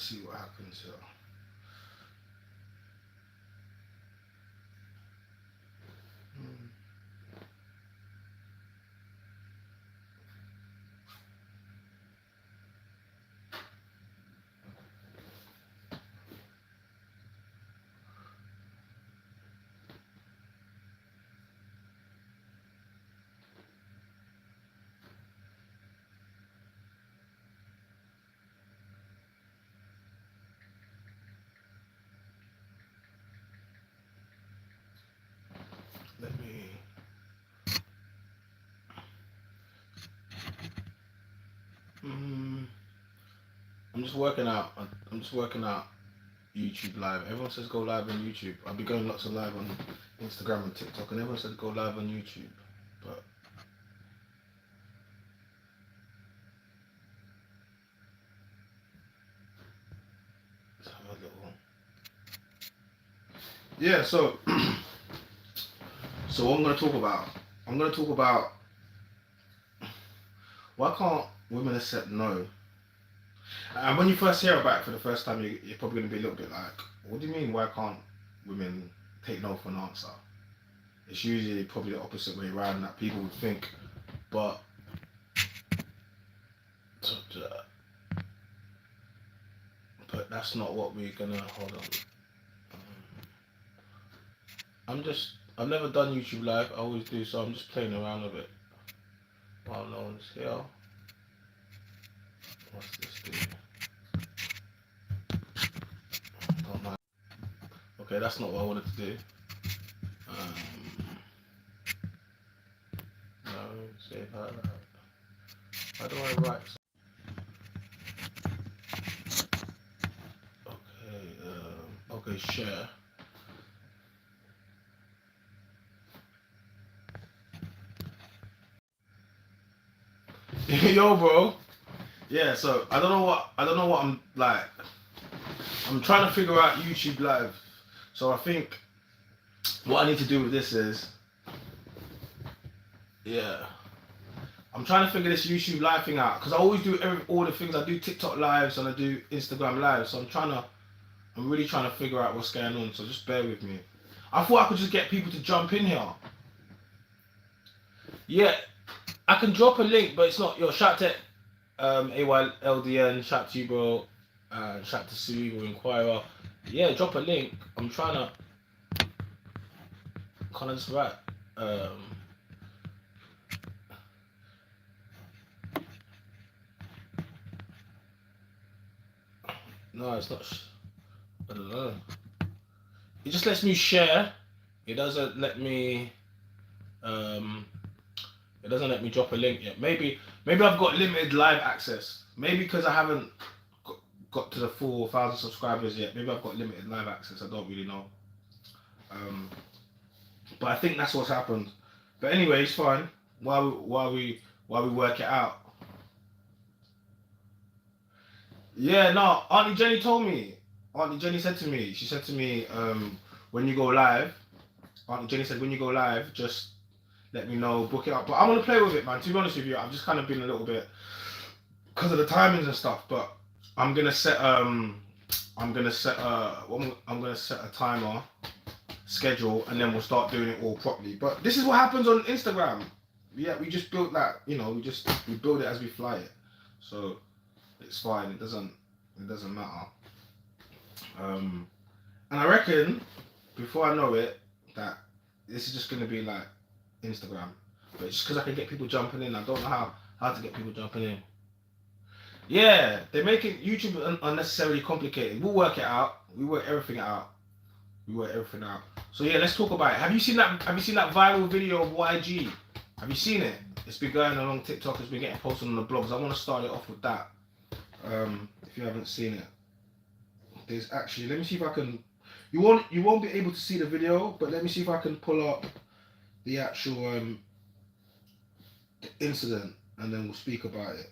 let's see what happens here. Let me. I'm just working out. I'm just working out YouTube live. Everyone says go live on YouTube. I'll be going lots of live on Instagram and TikTok, and everyone says go live on YouTube. But let's have a little. Yeah. So, so what I'm gonna talk about why can't women accept no? And when you first hear about it for the first time, you're probably gonna be a little bit like, what do you mean? Why can't women take no for an answer? It's usually probably the opposite way around that people would think, but that's not what we're gonna. Hold on. I've never done YouTube live. I always do, so I'm just playing around with it while no one's here. What's this do? Don't mind. Okay, that's not what I wanted to do. No, say hi. How do I write? Okay, share. Yo, bro. Yeah, so I don't know what I'm like. I'm trying to figure out YouTube live. So I think what I need to do with this is, yeah, I'm trying to figure this YouTube live thing out because I always do all the things. I do TikTok lives and I do Instagram lives. So I'm really trying to figure out what's going on. So just bear with me. I thought I could just get people to jump in here. Yeah, I can drop a link, but it's not. Yo, shout to AYLDN, shout to you, bro. Shout to Cerebral Inquirer. Yeah, drop a link. I'm trying to. Can't I just write? No, it's not. I don't know. It just lets me share. It doesn't let me. It doesn't let me drop a link yet. Maybe I've got limited live access. Maybe because I haven't got to the 4,000 subscribers yet. Maybe I've got limited live access. I don't really know. But I think that's what's happened. But anyway, it's fine. While we work it out. Yeah, no. Auntie Jenny told me. Auntie Jenny said to me. She said to me, when you go live. Auntie Jenny said when you go live, just let me know, book it up. But I'm gonna play with it, man. To be honest with you, I've just kind of been a little bit because of the timings and stuff. But I'm gonna set a timer schedule, and then we'll start doing it all properly. But this is what happens on Instagram. Yeah, we just built that. You know, we build it as we fly it. So it's fine. It doesn't matter. And I reckon before I know it that this is just gonna be like Instagram, but it's just because I can get people jumping in. I don't know how to get people jumping in. Yeah, they're making YouTube unnecessarily complicated. We'll work it out. We work everything out. So yeah, let's talk about it. Have you seen that viral video of YG? Have you seen it? It's been going along TikTok. It's been getting posted on the blogs. I want to start it off with that. If you haven't seen it, there's actually. Let me see if I can. You won't be able to see the video, but let me see if I can pull up the actual the incident, and then we'll speak about it.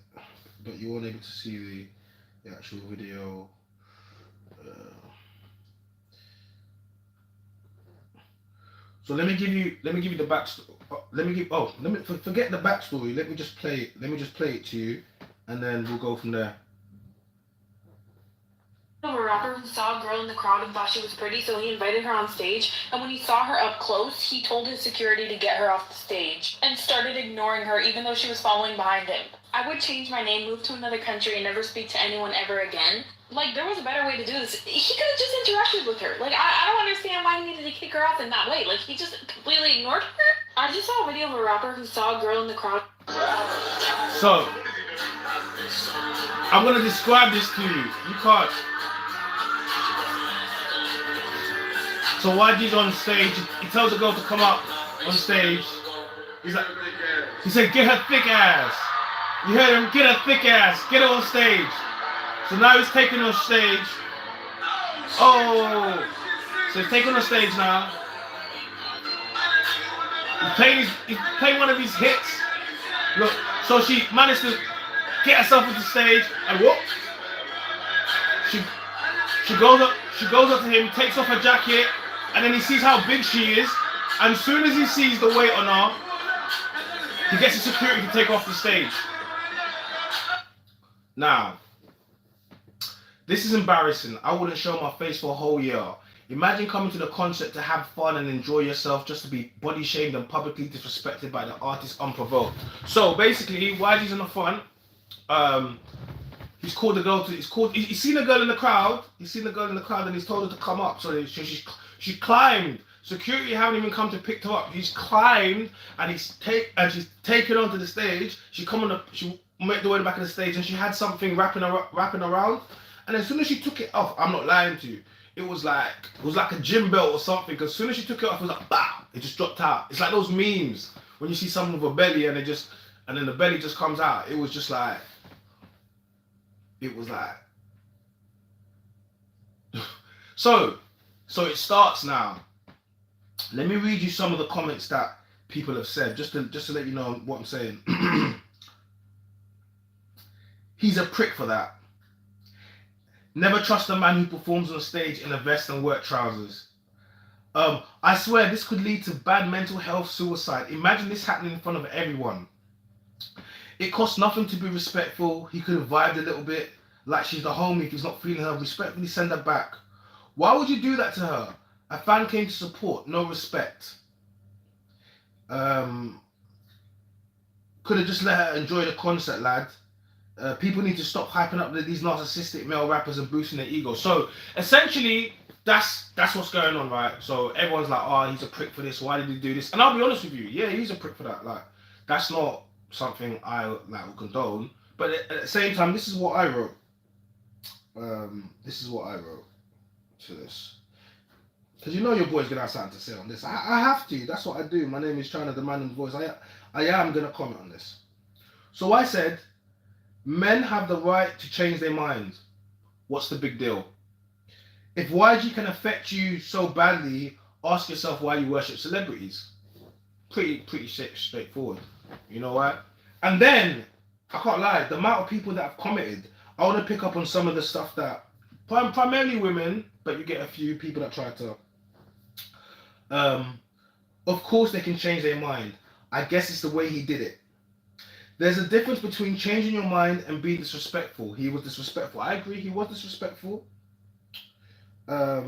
But you won't able to see the actual video. So let me give you the backstory. Forget the backstory. Let me just play it to you, and then we'll go from there. Of a rapper who saw a girl in the crowd and thought she was pretty, so he invited her on stage. And when he saw her up close, he told his security to get her off the stage and started ignoring her, even though she was following behind him. I would change my name, move to another country, and never speak to anyone ever again. Like, there was a better way to do this. He could have just interacted with her. Like, I don't understand why he needed to kick her off in that way. Like, he just completely ignored her. I just saw a video of a rapper who saw a girl in the crowd. So, I'm gonna describe this to you. You can't. So YG's on stage. He tells the girl to come up on stage. He's like, he said, "Get her thick ass." You heard him? Get her thick ass. Get her on stage. So now he's taking her on stage. Oh, so he's taking her on stage now. He's playing one of his hits. Look, so she managed to get herself onto the stage, and whoop, she goes up to him, takes off her jacket, and then he sees how big she is, and as soon as he sees the weight on her, he gets the security to take off the stage. Now, this is embarrassing. I wouldn't show my face for a whole year. Imagine coming to the concert to have fun and enjoy yourself, just to be body shamed and publicly disrespected by the artist unprovoked. So basically, YG's in the front. He's called the girl to. He's seen a girl in the crowd. He's seen the girl in the crowd, and he's told her to come up. So she climbed. Security haven't even come to pick her up. He's climbed, and she's taken onto the stage. She made the way back to the stage, and she had something wrapping around. And as soon as she took it off, I'm not lying to you, it was like a gym belt or something. Because as soon as she took it off, it was like, bah! It just dropped out. It's like those memes when you see someone with a belly and then the belly just comes out. It was just like, so it starts now. Let me read you some of the comments that people have said, just to let you know what I'm saying. He's a prick for that. Never trust a man who performs on stage in a vest and work trousers. I swear this could lead to bad mental health, suicide. Imagine this happening in front of everyone. It costs nothing to be respectful. He could have vibed a little bit, like she's the homie. If he's not feeling her, respectfully send her back. Why would you do that to her? A fan came to support, no respect. Could have just let her enjoy the concert, lad. People need to stop hyping up these narcissistic male rappers and boosting their ego. So essentially, that's what's going on, right? So everyone's like, "Oh, he's a prick for this. Why did he do this?" And I'll be honest with you, yeah, he's a prick for that. Like, that's not something I will condone. But at the same time, this is what I wrote. This is what I wrote to this. Because you know your boy's gonna have something to say on this. I have to. That's what I do. My name is China, the man in the voice. I am gonna comment on this. So I said, men have the right to change their minds. What's the big deal? If YG can affect you so badly, ask yourself why you worship celebrities. Pretty straightforward. You know why? And then, I can't lie, the amount of people that have commented, I want to pick up on some of the stuff that, primarily women, but you get a few people that try to, of course they can change their mind. I guess it's the way he did it. There's a difference between changing your mind and being disrespectful. He was disrespectful. I agree, he was disrespectful. I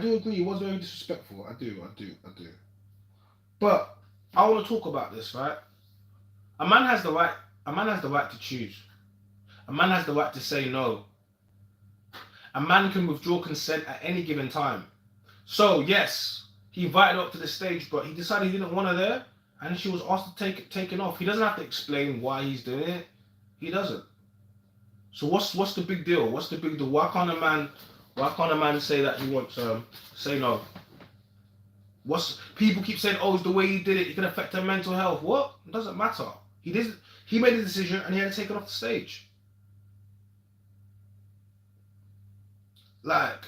do agree, he was very disrespectful. I do. But I want to talk about this, right? A man has the right to choose. A man has the right to say no. A man can withdraw consent at any given time. So yes, he invited her up to the stage, but he decided he didn't want her there, and she was asked to take it off. He doesn't have to explain why he's doing it. He doesn't. So what's the big deal? What's the big deal? Why can't a man say that he wants say no? People keep saying, oh, it's the way he did it, it can affect her mental health. What? It doesn't matter. He made a decision and he had to take it off the stage. Like,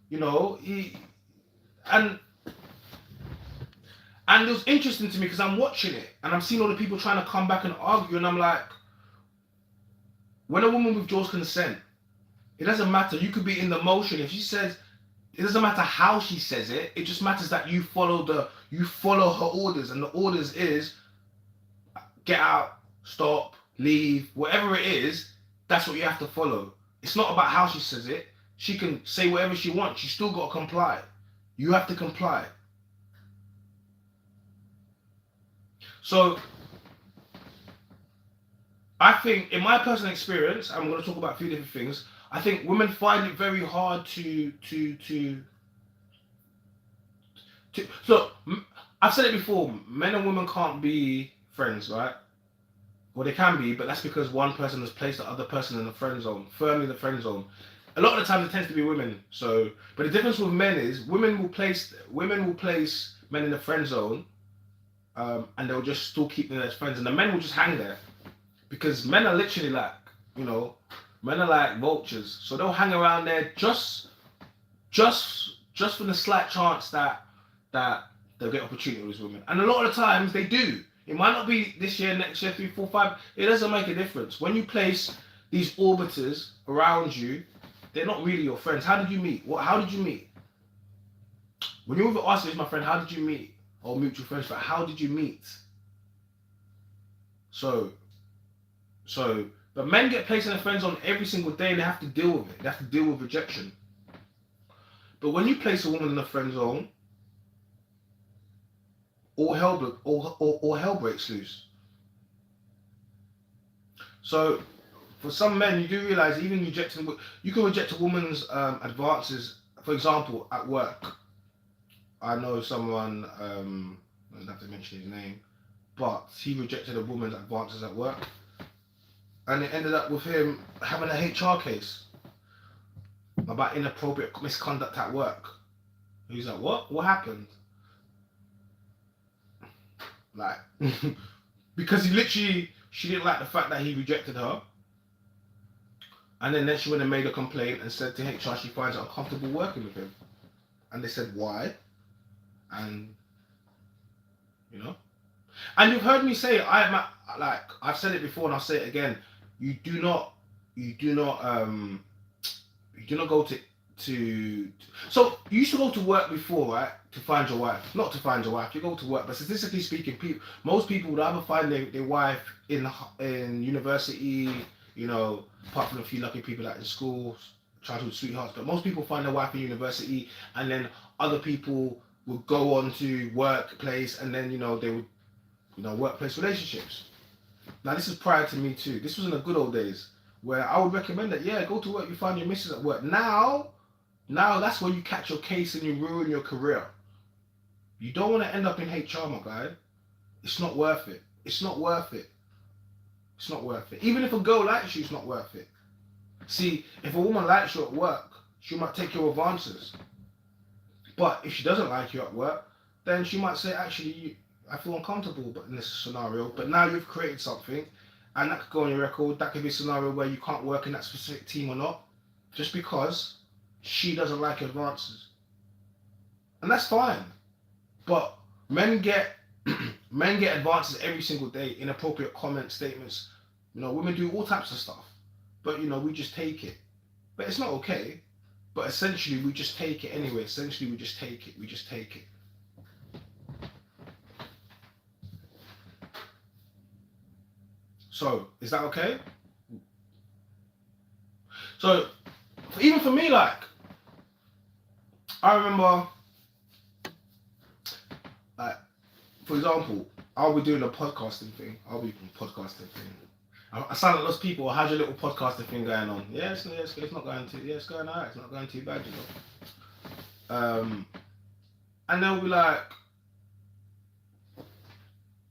you know, and it was interesting to me because I'm watching it and I'm seeing all the people trying to come back and argue, and I'm like, when a woman withdraws consent, it doesn't matter. You could be in the motion. If she says, it doesn't matter how she says it. It just matters that you follow her orders, and the orders is get out, stop, leave, whatever it is. That's what you have to follow. It's not about how she says it. She can say whatever she wants. You still got to comply. You have to comply. So, I think, in my personal experience, I'm going to talk about a few different things. I think women find it very hard to. So, I've said it before. Men and women can't be friends, right? Well, they can be, but that's because one person has placed the other person in the friend zone, firmly in the friend zone. A lot of the time, it tends to be women. So, but the difference with men is women will place men in the friend zone, and they'll just still keep them as friends, and the men will just hang there, because men are literally like, men are like vultures, so they'll hang around there just for the slight chance that they'll get opportunity with women, and a lot of the times they do. It might not be this year, next year, 3, 4, 5. It doesn't make a difference. When you place these orbiters around you, they're not really your friends. How did you meet? How did you meet? When you ever ask me, my friend, how did you meet? Or mutual friends, but how did you meet? So, but men get placed in their friend zone every single day, and they have to deal with it. They have to deal with rejection. But when you place a woman in a friend zone, all hell breaks loose. So, for some men, you do realize even you can reject a woman's advances. For example, at work, I know someone. I don't have to mention his name, but he rejected a woman's advances at work, and it ended up with him having a HR case about inappropriate misconduct at work. He's like, what? What happened? Like, because she didn't like the fact that he rejected her. And then she went and made a complaint and said to HR she finds it uncomfortable working with him. And they said, why? And, And you've heard me say, I've said it before and I'll say it again. You do not go to so you used to go to work before, right, to find your wife. Not to find your wife, you go to work, but statistically speaking, most people would either find their wife in university, apart from a few lucky people that in school, childhood sweethearts, but most people find their wife in university, and then other people would go on to workplace, and then they would workplace relationships. Now this is prior to me too. This was in the good old days where I would recommend that, go to work, you find your missus at work. Now that's when you catch your case and you ruin your career. You don't want to end up in HR, my guy. It's not worth it. It's not worth it. It's not worth it. Even if a girl likes you, it's not worth it. See, if a woman likes you at work, she might take your advances. But if she doesn't like you at work, then she might say, actually, I feel uncomfortable in this scenario. But now you've created something, and that could go on your record. That could be a scenario where you can't work in that specific team or not, just because she doesn't like your advances. And that's fine. But men get advances every single day, inappropriate comments, statements. Women do all types of stuff. But we just take it. But it's not okay. But essentially we just take it anyway. Essentially we just take it. We just take it. So, is that okay? So, even for me, I remember, for example, I'll be doing a podcasting thing. I sound like those people, how's your little podcasting thing going on? Yeah, it's not going too, it's going alright, it's not going too bad, And they'll be like,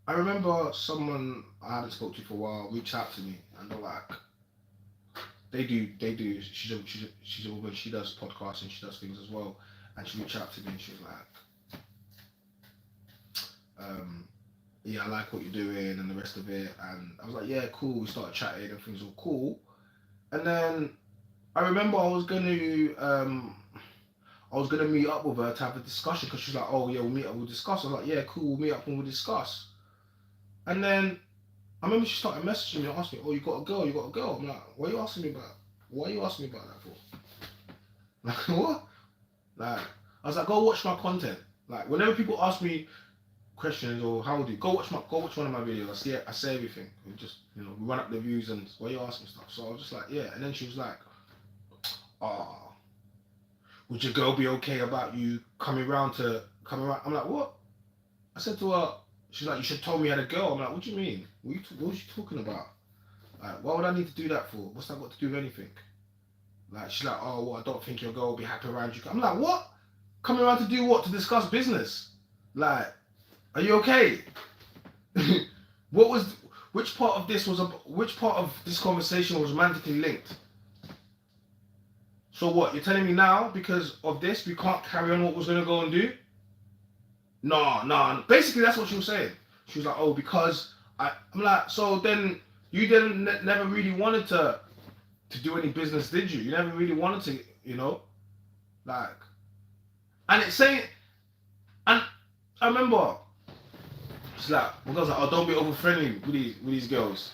I remember someone I hadn't spoken to for a while reached out to me, and they're like, they do. She's a woman. She does podcasts and she does things as well. And she reached out to me and she was like, "Yeah, I like what you're doing and the rest of it." And I was like, "Yeah, cool." We started chatting and things were cool. And then I remember I was gonna meet up with her to have a discussion, because she's like, "Oh yeah, we'll meet up, we'll discuss." I was like, "Yeah, cool, we'll meet up and we'll discuss." And then I remember she started messaging me and asking me, "Oh, you got a girl? You got a girl?" I'm like, "What are you asking me about? What are you asking me about that for?" Like, what? Like, I was like, "Go watch my content." Like, whenever people ask me questions or how old are you, go watch one of my videos. I say everything. We just, we run up the views and why are you asking stuff. So I was just like, yeah. And then she was like, oh, would your girl be okay about you coming around? I'm like, what? I said to her, she's like, you should tell me you had a girl. I'm like, what do you mean? What was you talking about? Like, why would I need to do that for? What's that got to do with anything? Like, she's like, oh, well, I don't think your girl will be happy around you. I'm like, what? Coming around to do what? To discuss business? Like, are you okay? Which part of this conversation was romantically linked? So what? You're telling me now because of this we can't carry on what we're gonna go and do? No. Basically, that's what she was saying. She was like, oh, because I'm like, so then you never really wanted to do any business, did you? You never really wanted to, like, and it's saying, and I remember, it's like, my girl's like, oh, don't be over friendly with these girls.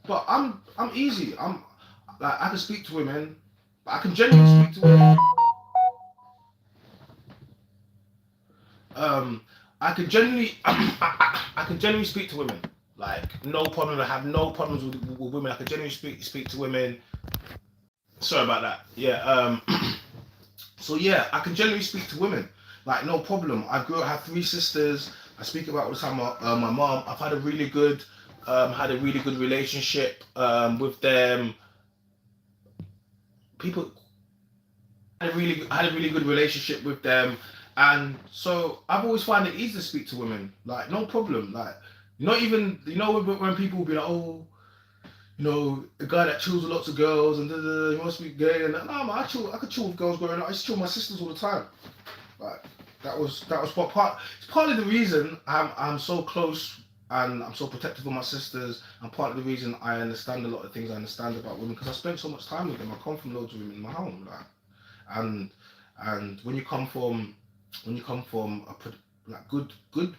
But I'm easy. I'm like, I can speak to women, but I can genuinely speak to women. I can genuinely speak to women. Like, no problem. I have no problems with women. I can genuinely speak to women. Sorry about that. Yeah. So yeah, I can genuinely speak to women. Like, no problem. I have 3 sisters. I speak about all the time. My mom. I've had a really good relationship with them. People I had a really good relationship with them, and so I've always found it easy to speak to women. Like, no problem. Like, not even when people will be like, oh, a guy that chills with lots of girls and he must be gay, and no, man, I could chill with girls growing up. I used to chill with my sisters all the time. Like, that was what it's part of the reason I'm so close and I'm so protective of my sisters, and part of the reason I understand a lot of things I understand about women, because I spent so much time with them. I come from loads of women in my home, like, and when you come from good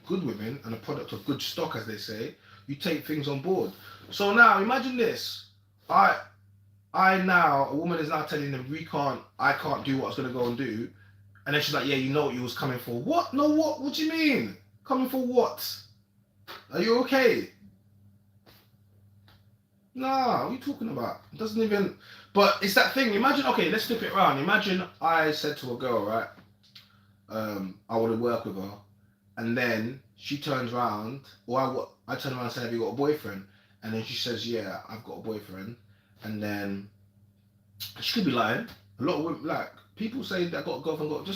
women and a product of good stock, as they say, you take things on board. So now imagine this. I now, a woman is now telling them I can't do what I was gonna go and do, and then she's like, yeah, you know what you was coming for. What? No, what do you mean? Coming for what? Are you okay? Nah, what are you talking about? It doesn't even. But it's that thing. Imagine, okay, let's flip it around. Imagine I said to a girl, right, I want to work with her, and then she turns around, or I turn around and say, have you got a boyfriend? And then she says, yeah, I've got a boyfriend. And then she could be lying. A lot of women, like, people say that I got a girlfriend,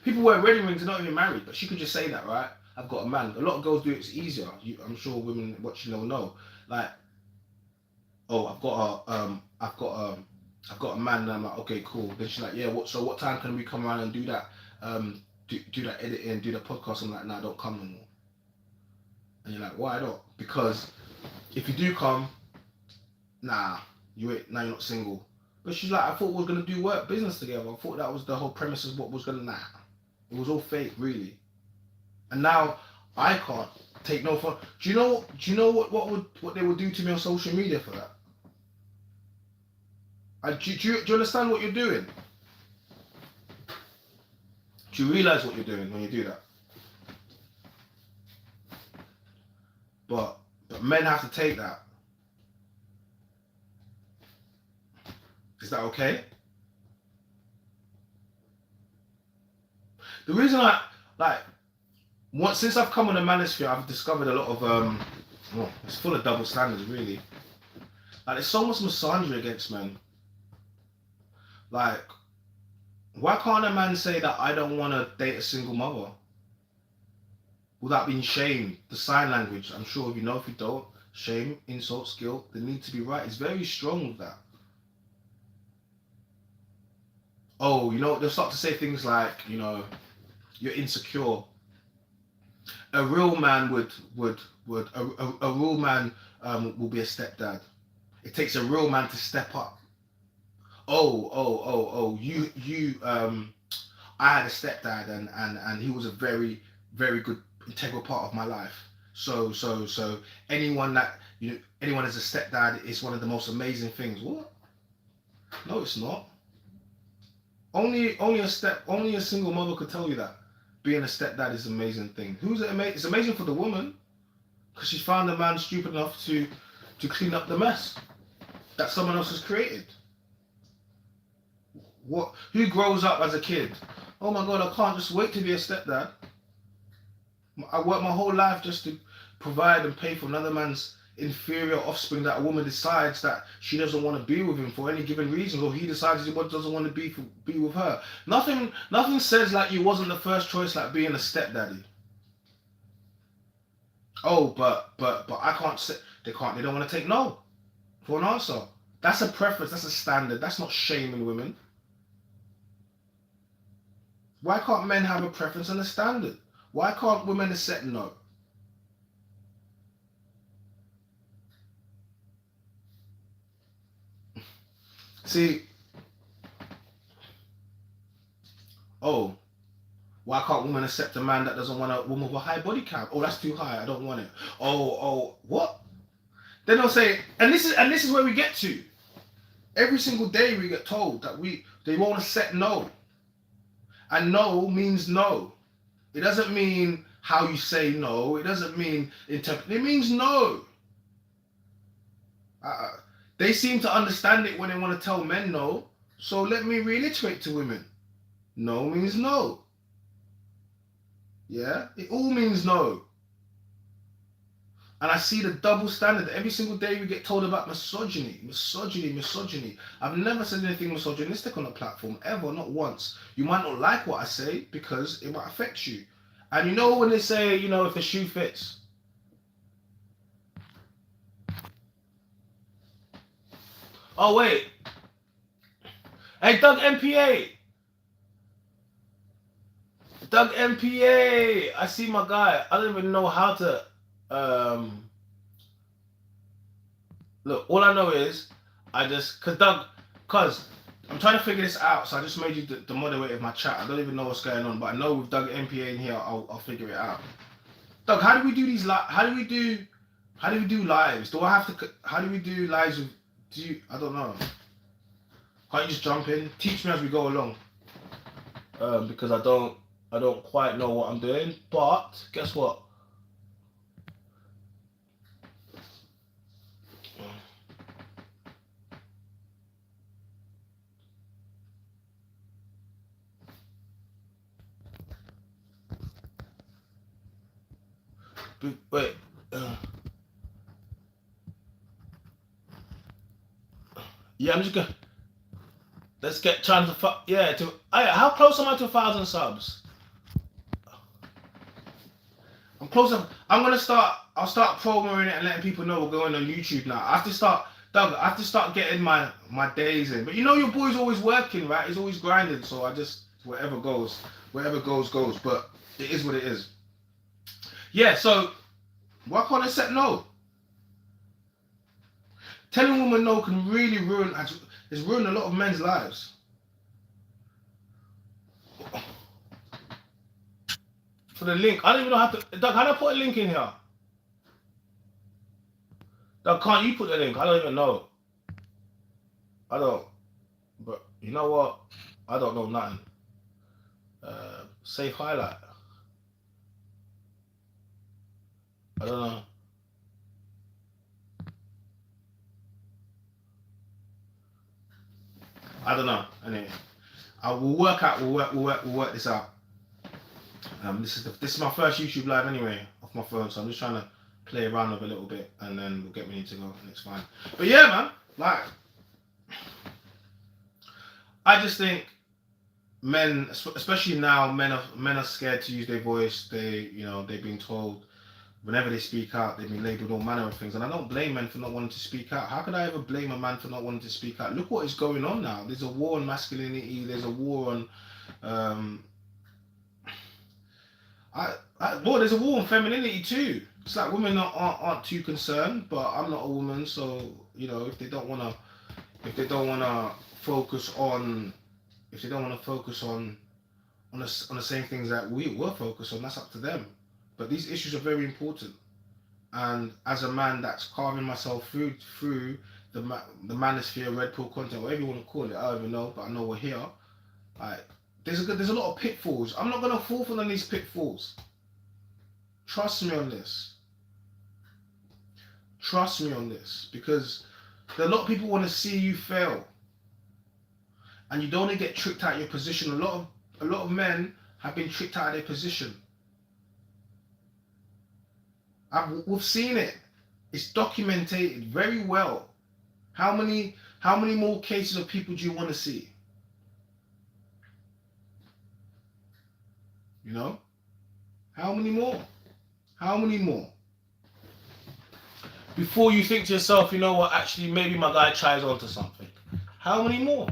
people wear wedding rings and not even married, but she could just say that, right? I've got a man. A lot of girls do it, it's easier. I'm sure women watching will know. Like, oh, I've got a man, and I'm like, okay, cool. Then she's like, yeah, what time can we come around and do that? Do that editing, do the podcast. I'm like, nah, don't come no more. And you're like, why not? Because if you do come, now you're not single. But she's like, I thought we were gonna do business together. I thought that was the whole premise of what was gonna. Nah, it was all fake, really. And now I can't take no fun. Do you know what they would do to me on social media for that? Do you understand what you're doing? Do you realise what you're doing when you do that? But men have to take that. Is that okay? The reason since I've come on the manosphere, I've discovered a lot of it's full of double standards, really. Like, there's so much misogyny against men. Like, why can't a man say that I don't want to date a single mother without being shamed? The sign language, I'm sure if you don't, shame, insults, guilt, they need to be right. It's very strong with that. Oh, they'll start to say things like, you're insecure. A real man will be a stepdad. It takes a real man to step up. I had a stepdad, and he was a very, very good, integral part of my life. So anyone as a stepdad is one of the most amazing things. What? No, it's not. Only a single mother could tell you that being a stepdad is an amazing thing. Who's it amazing? It's amazing for the woman, because she found a man stupid enough to clean up the mess that someone else has created. What? Who grows up as a kid? Oh my God, I can't just wait to be a stepdad. I work my whole life just to provide and pay for another man's inferior offspring that a woman decides that she doesn't want to be with him for any given reason, or he decides he doesn't want to be with her. Nothing says like you wasn't the first choice like being a stepdaddy. Oh, but I can't say they don't want to take no for an answer. That's a preference, that's a standard. That's not shaming women. Why can't men have a preference and a standard? Why can't women accept no? See, oh, why can't women accept a man that doesn't want a woman with a high body count? Oh, that's too high. I don't want it. Oh, what? Then they'll say, and this is where we get to. Every single day we get told that they won't accept no, and no means no. It doesn't mean how you say no. It doesn't mean interpret. It means no. They seem to understand it when they want to tell men no. So let me reiterate to women: no means no. Yeah, it all means no. And I see the double standard. Every single day we get told about misogyny. I've never said anything misogynistic on the platform, ever, not once. You might not like what I say because it might affect you. And you know when they say, if the shoe fits. Oh, wait. Hey, Doug MPA. I see my guy. I don't even know how to... look, all I know is because I'm trying to figure this out, so I just made you the moderator of my chat. I don't even know what's going on, but I know with Doug MPA in here, I'll figure it out. Doug, how do we do these how do we do lives? How do we do lives with, I don't know. Can't you just jump in? Teach me as we go along. Because I don't quite know what I'm doing, but guess what? Wait. Yeah, I'm just gonna. Let's get trying to. How close am I to 1,000 subs? I'm close. I'm gonna start. I'll start promoting it and letting people know we're going on YouTube now. I have to start getting my days in. But your boy's always working, right? He's always grinding. So I just whatever goes. But it is what it is. Yeah. So why can't I set no? Telling a woman no can really ruin a lot of men's lives. For the link, I don't even know how to. Doug, how do I put a link in here? Doug, can't you put the link? I don't even know. I don't. But you know what? I don't know nothing. Save highlight. I don't know. I don't know. Anyway, we'll work this out. This is my first YouTube live anyway off my phone, so I'm just trying to play around with a little bit, and then we'll get me to go, and it's fine. But yeah, man, like, I just think men, especially now, men are scared to use their voice. They've been told whenever they speak out, they've been labelled all manner of things, and I don't blame men for not wanting to speak out. How could I ever blame a man for not wanting to speak out? Look what is going on now. There's a war on masculinity. There's a war on. There's a war on femininity too. It's like women aren't too concerned, but I'm not a woman, so if they don't wanna focus on the same things that we were focused on, that's up to them. But these issues are very important, and as a man that's carving myself through the manosphere, red pill content, whatever you want to call it, I don't even know, but I know we're here. There's a lot of pitfalls. I'm not gonna fall for none of these pitfalls. Trust me on this. Because a lot of people want to see you fail. and you don't want to get tricked out of your position. A lot of men have been tricked out of their position. We've seen it. It's documented very well. How many more cases of people do you want to see? You know? How many more? How many more? Before you think to yourself, you know what, actually maybe my guy tries onto something. How many more?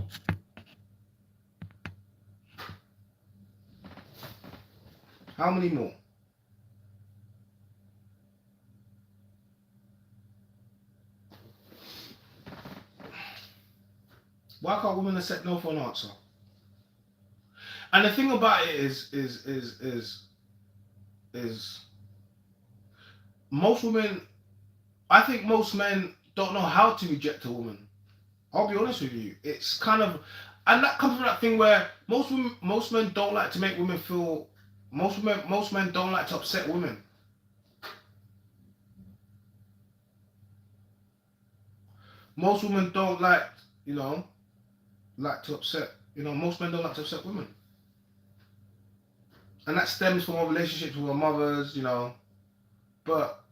How many more? Why can't women accept no for an answer? And the thing about it is most women, I think most men don't know how to reject a woman. I'll be honest with you. It's kind of, and that comes from that thing where most men don't like to make women feel. Most men don't like to upset women. Most women don't like, like to upset. Most men don't like to upset women. And that stems from our relationships with our mothers, But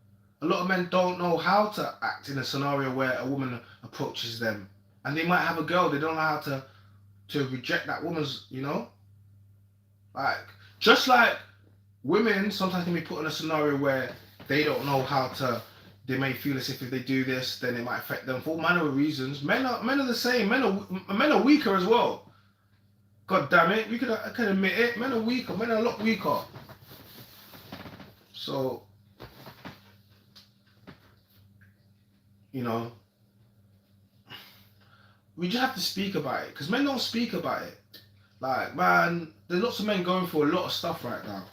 a lot of men don't know how to act in a scenario where a woman approaches them. And they might have a girl, they don't know how to reject that woman's, Like, just like women sometimes can be put in a scenario where they don't know how to, they may feel as if they do this, then it might affect them for all manner of reasons. Men are the same. Men are weaker as well. God damn it, I can admit it. Men are weaker. Men are a lot weaker. So, we just have to speak about it, because men don't speak about it. Like, man, there's lots of men going through a lot of stuff right now.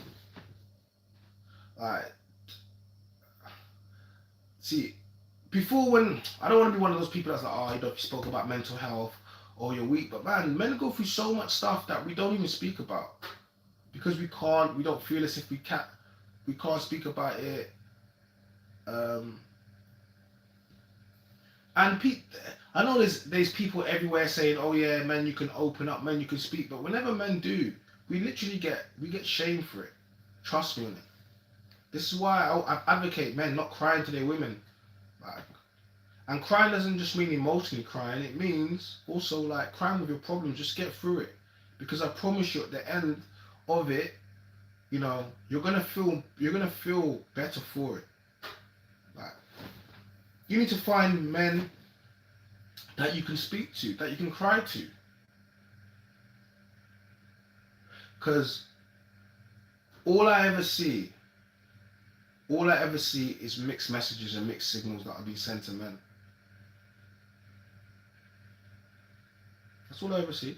Like, see, before, when I don't want to be one of those people that's like, oh, you spoke about mental health or you're weak, but man, men go through so much stuff that we don't even speak about because we don't feel as if we can't speak about it. And I know there's people everywhere saying, oh yeah, men, you can open up, men, you can speak, but whenever men do, we literally get shamed for it. Trust me on it. This is why I advocate men not crying to their women. Like, and crying doesn't just mean emotionally crying, it means also like crying with your problems, just get through it. Because I promise you at the end of it, you're gonna feel better for it. Like, you need to find men that you can speak to, that you can cry to. Because all I ever see is mixed messages and mixed signals that are being sent to men. That's all I ever see.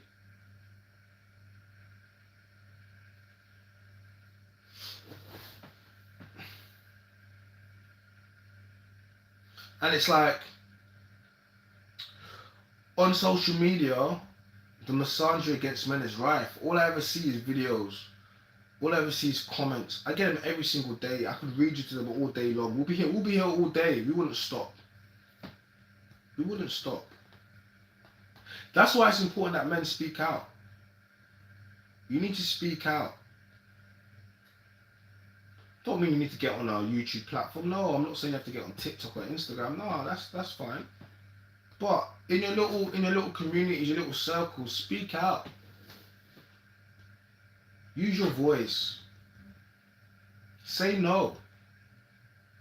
And it's like, on social media, the misogyny against men is rife. All I ever see is videos. All I ever see is comments. I get them every single day. I could read you to them all day long. We'll be here all day. We wouldn't stop. That's why it's important that men speak out. You need to speak out. Don't mean you need to get on a YouTube platform. No, I'm not saying you have to get on TikTok or Instagram. No, that's fine. But in your little communities, your little circles, speak out. Use your voice. Say no.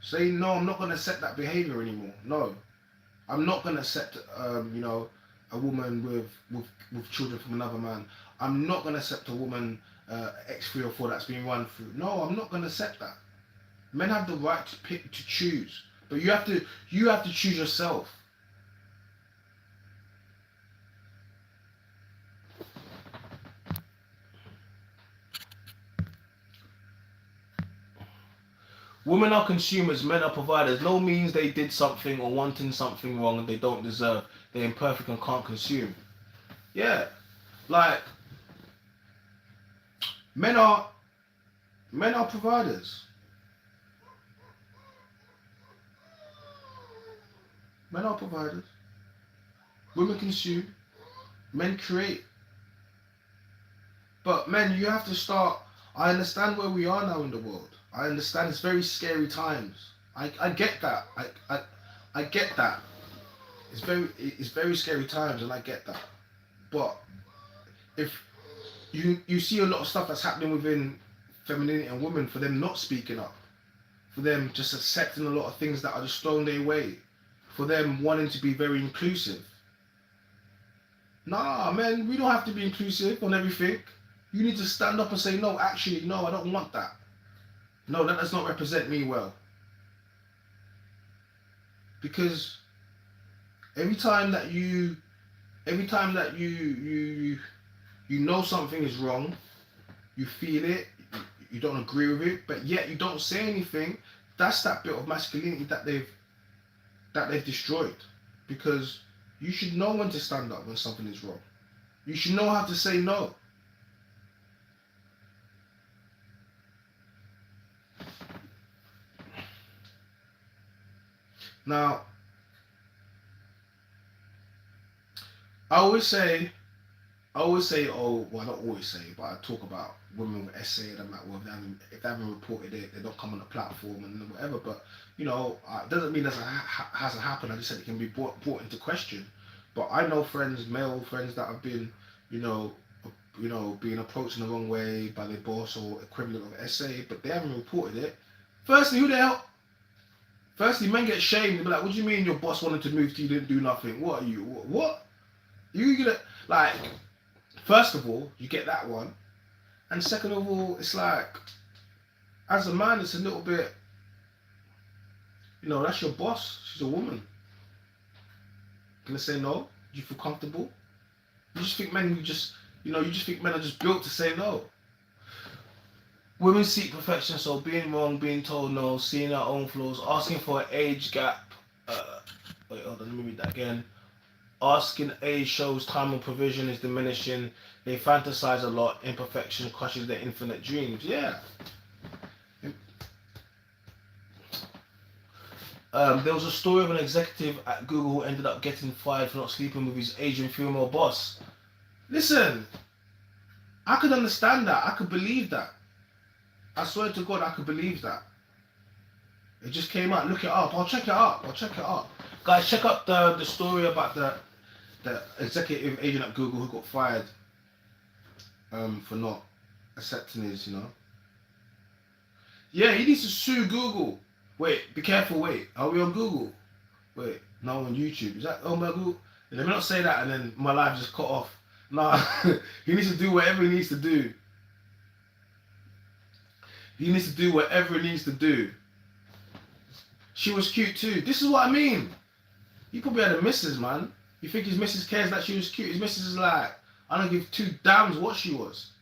Say no. I'm not gonna accept that behavior anymore. No, I'm not gonna accept a woman with children from another man. I'm not gonna accept a woman X3 or 4 that's being run through. No, I'm not gonna accept that. Men have the right to choose, but you have to choose yourself. Women are consumers, men are providers. No means they did something or wanting something wrong and they don't deserve. They're imperfect and can't consume. Yeah, like men are providers. Men are providers. Women consume. Men create. But man, you have to start. I understand where we are now in the world. I understand it's very scary times. I get that. I get that. It's very scary times, and I get that. But if you see a lot of stuff that's happening within femininity and women, for them not speaking up, for them just accepting a lot of things that are just thrown their way, for them wanting to be very inclusive. Nah, man, we don't have to be inclusive on everything. You need to stand up and say, no, actually, no, I don't want that. No, that does not represent me well. Because every time that you know something is wrong, you feel it, you don't agree with it, but yet you don't say anything, that's that bit of masculinity that they've destroyed. Because you should know when to stand up when something is wrong. You should know how to say no. Now, I always say, oh, well, I don't always say, but I talk about women with SA and I'm like, well, if they haven't reported it, they don't come on the platform and whatever. But, you know, it doesn't mean that hasn't happened. I just said it can be brought into question. But I know friends, male friends, that have been, being approached in the wrong way by their boss or equivalent of SA, but they haven't reported it. Firstly, who the hell? Firstly, men get shamed. They be like, what do you mean your boss wanted to move to you, didn't do nothing? What are you? What? You gonna, like, first of all, you get that one. And second of all, it's like, as a man, it's a little bit, that's your boss. She's a woman. Gonna say no? Do you feel comfortable? You just think men, you just think men are just built to say no. Women seek perfection, so being wrong, being told no, seeing our own flaws, asking for an age gap. Wait, hold on, let me read that again. Asking age shows time and provision is diminishing. They fantasize a lot. Imperfection crushes their infinite dreams. Yeah. There was a story of an executive at Google who ended up getting fired for not sleeping with his Asian female boss. Listen, I could understand that. I could believe that. I swear to God, I could believe that. It just came out. Look it up. I'll check it up. Guys, check up the story about the executive agent at Google who got fired for not accepting his, Yeah, he needs to sue Google. Wait, be careful, wait. Are we on Google? Wait, no, on YouTube. Is that on my Google? Let me not say that and then my life just cut off. Nah, he needs to do whatever he needs to do. He needs to do whatever he needs to do. She was cute too. This is what I mean. He probably had a missus, man. You think his missus cares that she was cute? His missus is like, I don't give two damns what she was.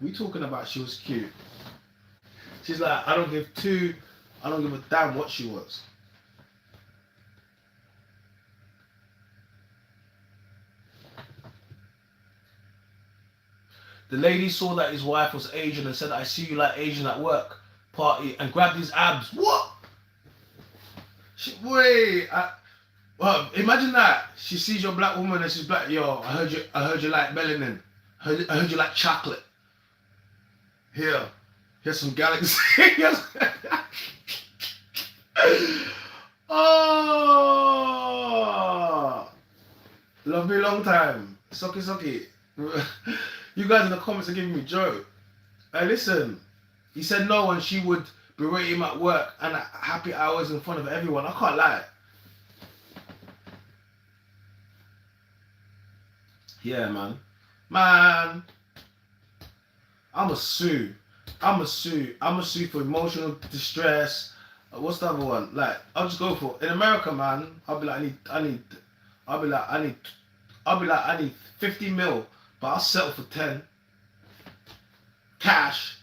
We talking about she was cute. She's like, I don't give a damn what she was. The lady saw that his wife was Asian and said, I see you like Asian at work, party, and grabbed his abs. What? Imagine that. She sees your black woman and she's black. Yo, I heard you like melanin. I heard you like chocolate. Here's some galaxy. Oh, love me long time. Socky. You guys in the comments are giving me joke. Hey, listen. He said no and she would berate him at work and at happy hours in front of everyone. I can't lie. Yeah, man. I'ma sue for emotional distress. What's the other one? Like, I'll just go for, in America, man, I'll be like, I need 50 mil, but I'll settle for 10. Cash.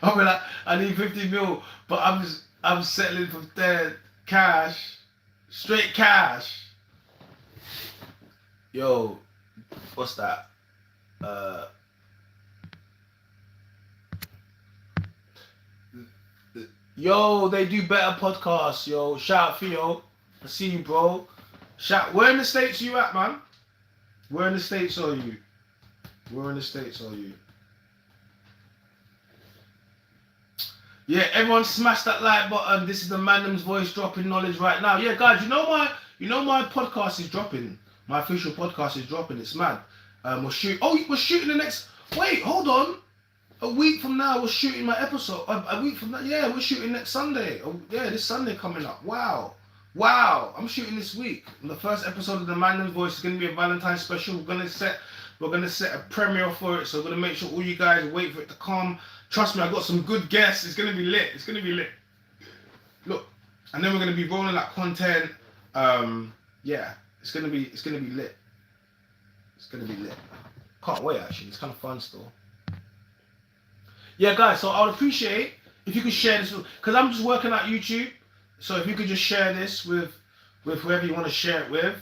I'll be like, I need 50 mil, but I'm settling for 10. Cash. Straight cash. Yo, what's that? Yo, they do better podcasts, yo. Shout out Theo. I see you, bro. Where in the States are you at, man? Where in the States are you? Where in the States are you? Yeah, everyone smash that like button. This is the Mandom's voice dropping knowledge right now. Yeah, guys, you know my podcast is dropping. My official podcast is dropping. It's mad. We're shooting the next. Wait, hold on. A week from now, we're shooting my episode. A week from now, yeah, we're shooting next Sunday. Oh, yeah, this Sunday coming up. Wow. I'm shooting this week. And the first episode of the Mandom's voice is gonna be a Valentine's special. We're gonna set a premiere for it. So we're gonna make sure all you guys wait for it to come. Trust me, I got some good guests. It's gonna be lit. Look, and then we're gonna be rolling that content. Yeah, it's gonna be lit. It's gonna be lit. Can't wait actually. It's kind of fun still. Yeah, guys. So I would appreciate if you could share this because I'm just working at YouTube. So if you could just share this with whoever you want to share it with,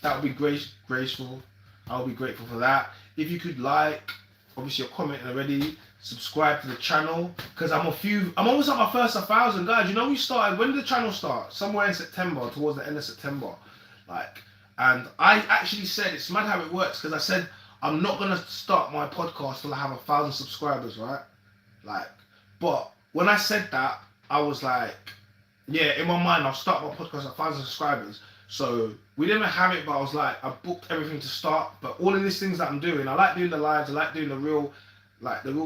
that would be graceful. I would be grateful for that. If you could obviously you're commenting already. Subscribe to the channel because I'm almost at my first 1,000 guys. You know we started, when did the channel start? Somewhere in September, towards the end of September. And I actually said, it's mad how it works because I said I'm not gonna start my podcast till I have 1,000 subscribers, right? But when I said that, I was like, yeah, in my mind I'll start my podcast at 1,000 subscribers. So we didn't have it, but I was like, I booked everything to start. But all of these things that I'm doing, I like doing the lives, I like doing the real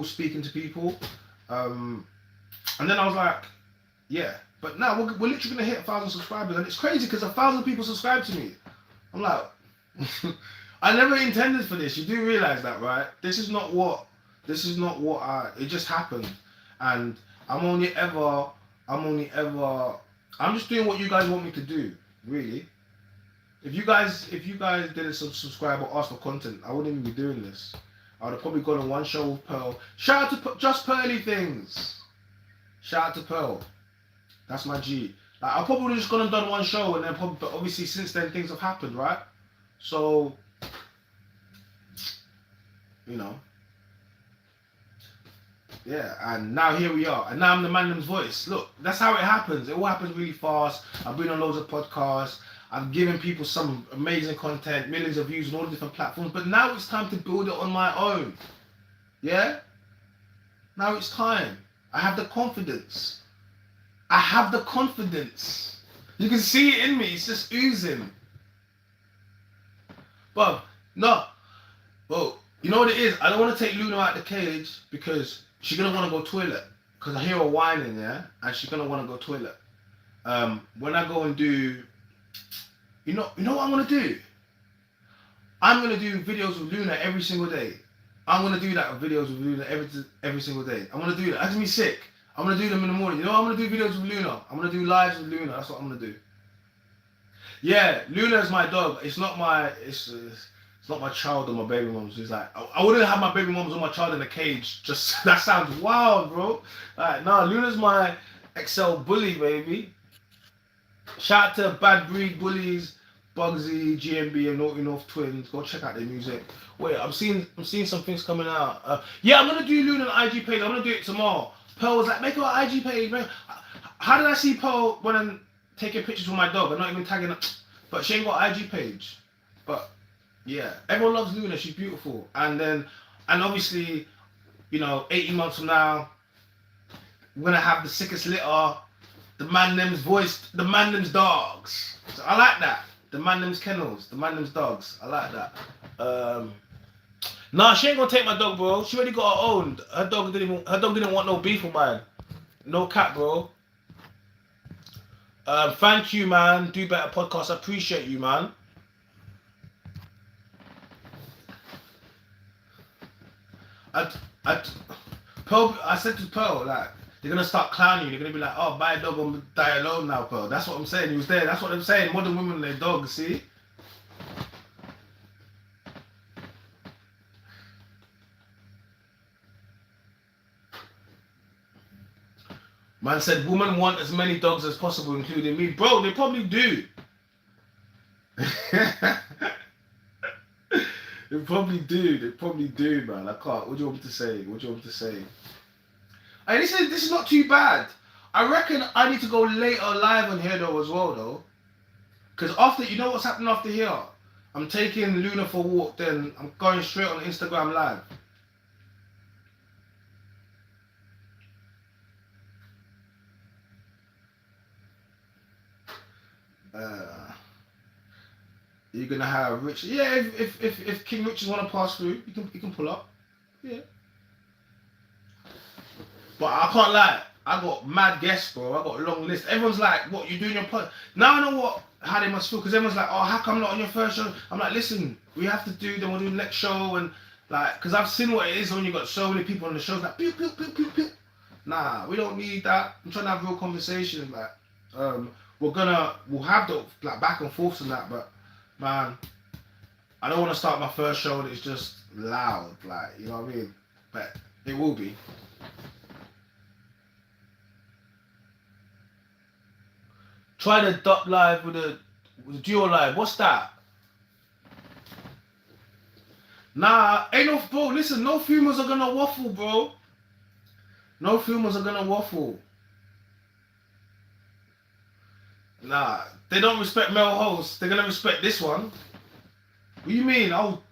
speaking to people. And then I was like, yeah. But now we're literally gonna hit 1,000 subscribers, and it's crazy because 1,000 people subscribe to me. I'm like, I never intended for this. You do realize that, right? This is not what it just happened, and I'm just doing what you guys want me to do, really. If you guys didn't subscribe or ask for content, I wouldn't even be doing this. I would have probably gone on one show with Pearl. Shout out to Just Pearly Things. Shout out to Pearl. That's my G. I probably just gone and done one show, and then but obviously since then things have happened, right? So, yeah, and now here we are, and now I'm the Mandom's voice. Look, that's how it happens. It all happens really fast. I've been on loads of podcasts. I've given people some amazing content, millions of views on all the different platforms, but now it's time to build it on my own. Yeah? Now it's time. I have the confidence. You can see it in me. It's just oozing. But, no. Well, you know what it is? I don't want to take Luna out the cage because she's going to want to go toilet. Because I hear her whining, yeah? And she's going to want to go toilet. When I go and do... You know what I'm going to do? I'm going to do videos with Luna every single day. I'm going to do that with videos with Luna every single day. I'm going to do that. That's going to be sick. I'm going to do them in the morning. You know what? I'm going to do videos with Luna. I'm going to do lives with Luna. That's what I'm going to do. Yeah, Luna is my dog. It's not my child or my baby mom. So it's like, I wouldn't have my baby moms or my child in a cage. Just, that sounds wild, bro. No, Luna's my XL bully, baby. Shout out to Bad Breed Bullies, Bugsy, GMB, and Naughty North Twins. Go check out their music. Wait, I'm seeing some things coming out. Yeah, I'm gonna do Luna an IG page. I'm gonna do it tomorrow. Pearl was like, make her an IG page, man. How did I see Pearl when I'm taking pictures with my dog? I'm not even tagging her, but she ain't got an IG page. But yeah, everyone loves Luna. She's beautiful. And obviously, 18 months from now, we're gonna have the sickest litter. The Mandom's voice, the Mandom's dogs. So I like that. The Mandom's kennels, the Mandom's dogs. I like that. Nah, she ain't gonna take my dog, bro. She already got her own. Her dog didn't want no beef with mine. No cat, bro. Thank you, man. Do Better Podcast. I appreciate you, man. I said to Pearl, like, they're gonna start clowning you. They're gonna be like, "Oh, buy a dog and die alone now, Pearl." That's what I'm saying. He was there. That's what I'm saying. Modern women and their dogs. See? Man said, "Women want as many dogs as possible, including me." Bro, they probably do. They probably do, man. I can't. What do you want me to say? Hey, this is not too bad. I reckon I need to go later live on here though as well though. Because after, you know what's happening after here? I'm taking Luna for a walk, then I'm going straight on Instagram Live. You're gonna have Rich. Yeah, if King Richards wanna pass through, you can pull up. Yeah. But I can't lie. I got mad guests, bro. I got a long list. Everyone's like, "What you doing your pod?" Now I know how they must feel because everyone's like, "Oh, how come not on your first show?" I'm like, "Listen, we have to do. Then we'll do the next show and like, because I've seen what it is when you got so many people on the show. Like, pew pew pew pew pew. Nah, we don't need that. I'm trying to have real conversations. Like, we'll have the like back and forths and that, but man, I don't want to start my first show and it's just loud. Like, you know what I mean? But it will be. Try the dot live with a duo live. What's that? Nah, ain't no bro. Listen, no females are gonna waffle, bro. No females are gonna waffle. Nah, they don't respect male hosts. They're gonna respect this one. What do you mean? I'll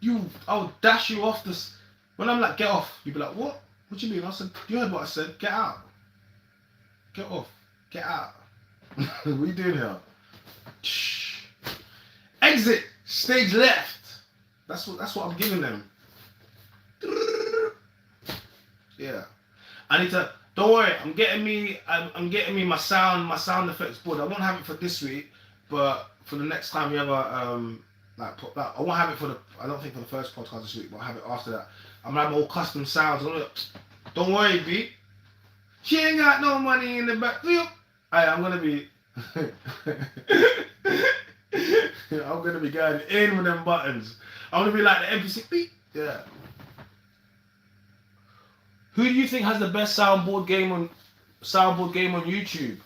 dash you off this. When I'm like, get off. You be like, what? What do you mean? I said, you heard what I said. Get out. Get off. Get out. What are you doing here? Shh. Exit. Stage left. That's what I'm giving them. Yeah. I need to. Don't worry. I'm getting me my sound effects board. I won't have it for this week, but for the next time we ever I won't have it for the. I don't think for the first podcast this week, but I'll have it after that. I'm gonna have all custom sounds. Don't worry, B. She ain't got no money in the back. I'm gonna be. I'm gonna be going in with them buttons. I'm gonna be like the NPC. Beep. Yeah. Who do you think has the best soundboard game on YouTube?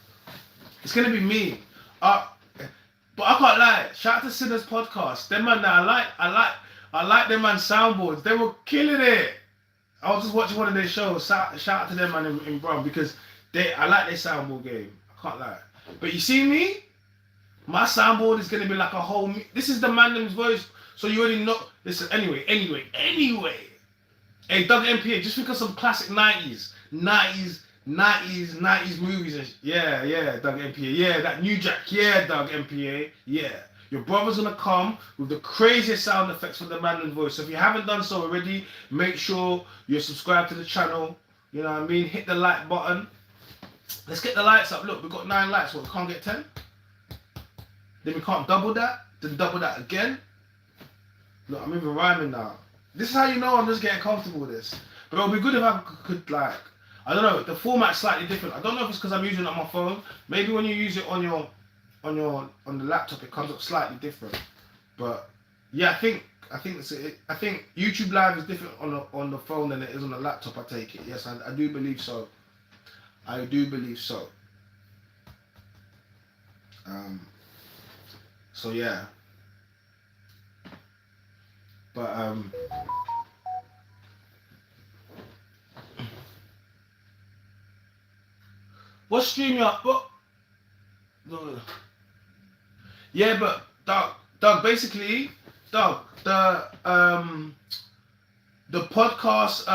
It's gonna be me. But I can't lie. Shout out to Sinner's podcast. Them man that I like them man soundboards. They were killing it. I was just watching one of their shows. Shout out to them man in Brum because I like their soundboard game. I can't lie. But you see me? My soundboard is gonna be like a whole. This is the man's voice, so you already know. Listen, anyway. Hey, Doug MPA, just think of some classic 90s movies. And yeah, Doug MPA. Yeah, that New Jack. Yeah, Doug MPA. Yeah. Your brother's gonna come with the craziest sound effects for the man's voice. So if you haven't done so already, make sure you're subscribed to the channel. You know what I mean? Hit the like button. Let's get the lights up. Look, we've got 9 lights. What, we can't get 10? Then we can't double that. Then double that again. Look, I'm even rhyming now. This is how you know I'm just getting comfortable with this. But it would be good if I could like, I don't know, the format's slightly different. I don't know if it's because I'm using it on my phone. Maybe when you use it on the laptop, it comes up slightly different. But yeah, I think YouTube Live is different on the phone than it is on the laptop. I take it. Yes, I do believe so. I do believe so. So yeah. But what's StreamYard? What? No. Yeah, but Doug, basically, Doug, the podcast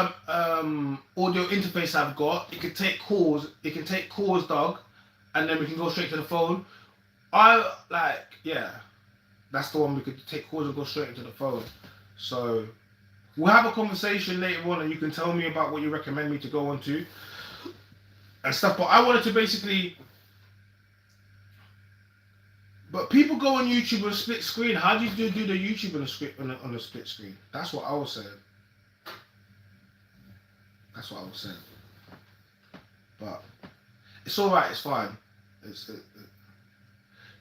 audio interface I've got, it can take calls. It can take calls, Doug, and then we can go straight to the phone. That's the one we could take calls and go straight into the phone. So we'll have a conversation later on, and you can tell me about what you recommend me to go on to and stuff. But I wanted to basically. But people go on YouTube on a split screen. How do you do the YouTube on a split screen? That's what I was saying. But it's all right. It's fine.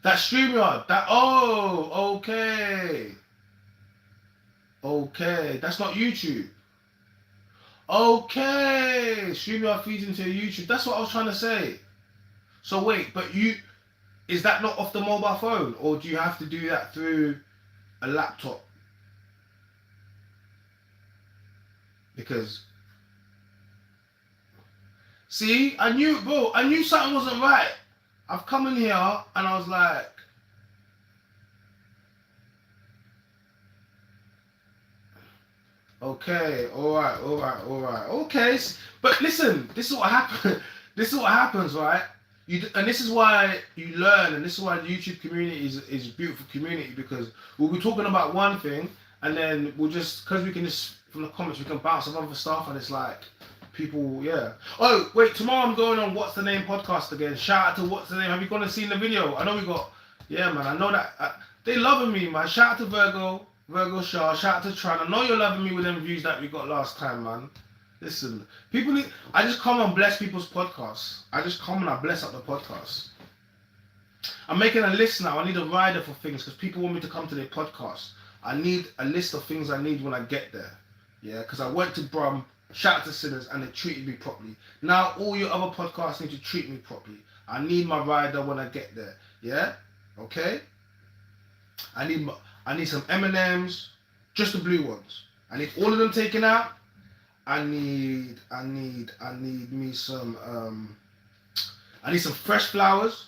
That StreamYard. Okay. That's not YouTube. Okay. StreamYard feeds into YouTube. That's what I was trying to say. So wait, but is that not off the mobile phone, or do you have to do that through a laptop? Because see, I knew something wasn't right. I've come in here and I was like, Okay, alright. Okay, but listen, this is what happens. This is what happens, right? And this is why you learn, and this is why the YouTube community is a beautiful community, because we'll be talking about one thing, and then we'll just, because we can just, from the comments, we can bounce off other stuff, and it's like, people, yeah. Oh, wait, tomorrow I'm going on What's the Name podcast again. Shout out to What's the Name. Have you gone and seen the video? I know we got, yeah, man, I know that. They loving me, man. Shout out to Virgo Shaw. Shout out to Tran. I know you're loving me with them views that we got last time, man. Listen, people need, I just come and bless people's podcasts. I just come and I bless up the podcast. I'm making a list now. I need a rider for things because people want me to come to their podcast. I need a list of things I need when I get there. Yeah, because I went to Brum, shout out to Sinners, and they treated me properly. Now all your other podcasts need to treat me properly. I need my rider when I get there. Yeah? Okay? I need some M&Ms, just the blue ones. I need all of them taken out. I need me some I need some fresh flowers.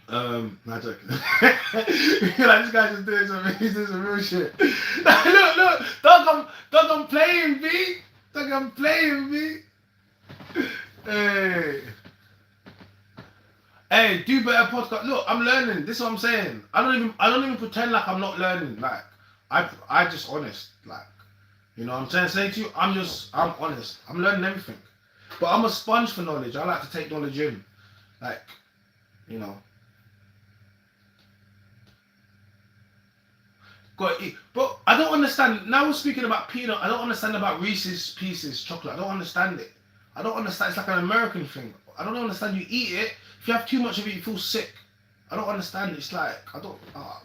Not joking. Like, this guy just doing some, he's doing some real shit. Look, don't come playing, B. Don't come playing, B. Hey, do better podcast. Look, I'm learning. This is what I'm saying. I don't even pretend like I'm not learning. Like, I just honest. Like, you know what I'm trying to say to you? I'm honest. I'm learning everything. But I'm a sponge for knowledge. I like to take knowledge in. Like, you know. Got to eat. But I don't understand. Now we're speaking about peanut. I don't understand about Reese's Pieces chocolate. I don't understand it. I don't understand. It's like an American thing. I don't understand. You eat it. If you have too much of it, you feel sick. I don't understand it. It's like, I don't...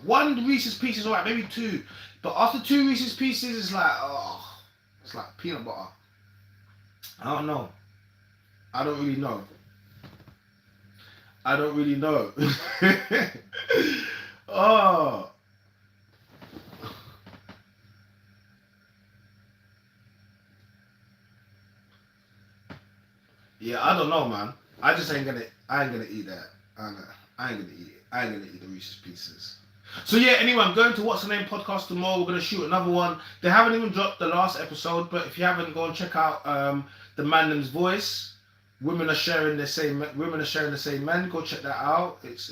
one Reese's Piece is alright, maybe two. But after two Reese's Pieces, it's like, it's like peanut butter. I don't know. I don't really know. Oh. Yeah, I don't know, man. I ain't gonna eat that. I ain't gonna eat it. I ain't gonna eat the Reese's Pieces. So yeah, anyway, I'm going to What's the Name podcast tomorrow. We're gonna shoot another one. They haven't even dropped the last episode, but if you haven't, go and check out the Manden's Voice. Women are sharing the same men. Go check that out. It's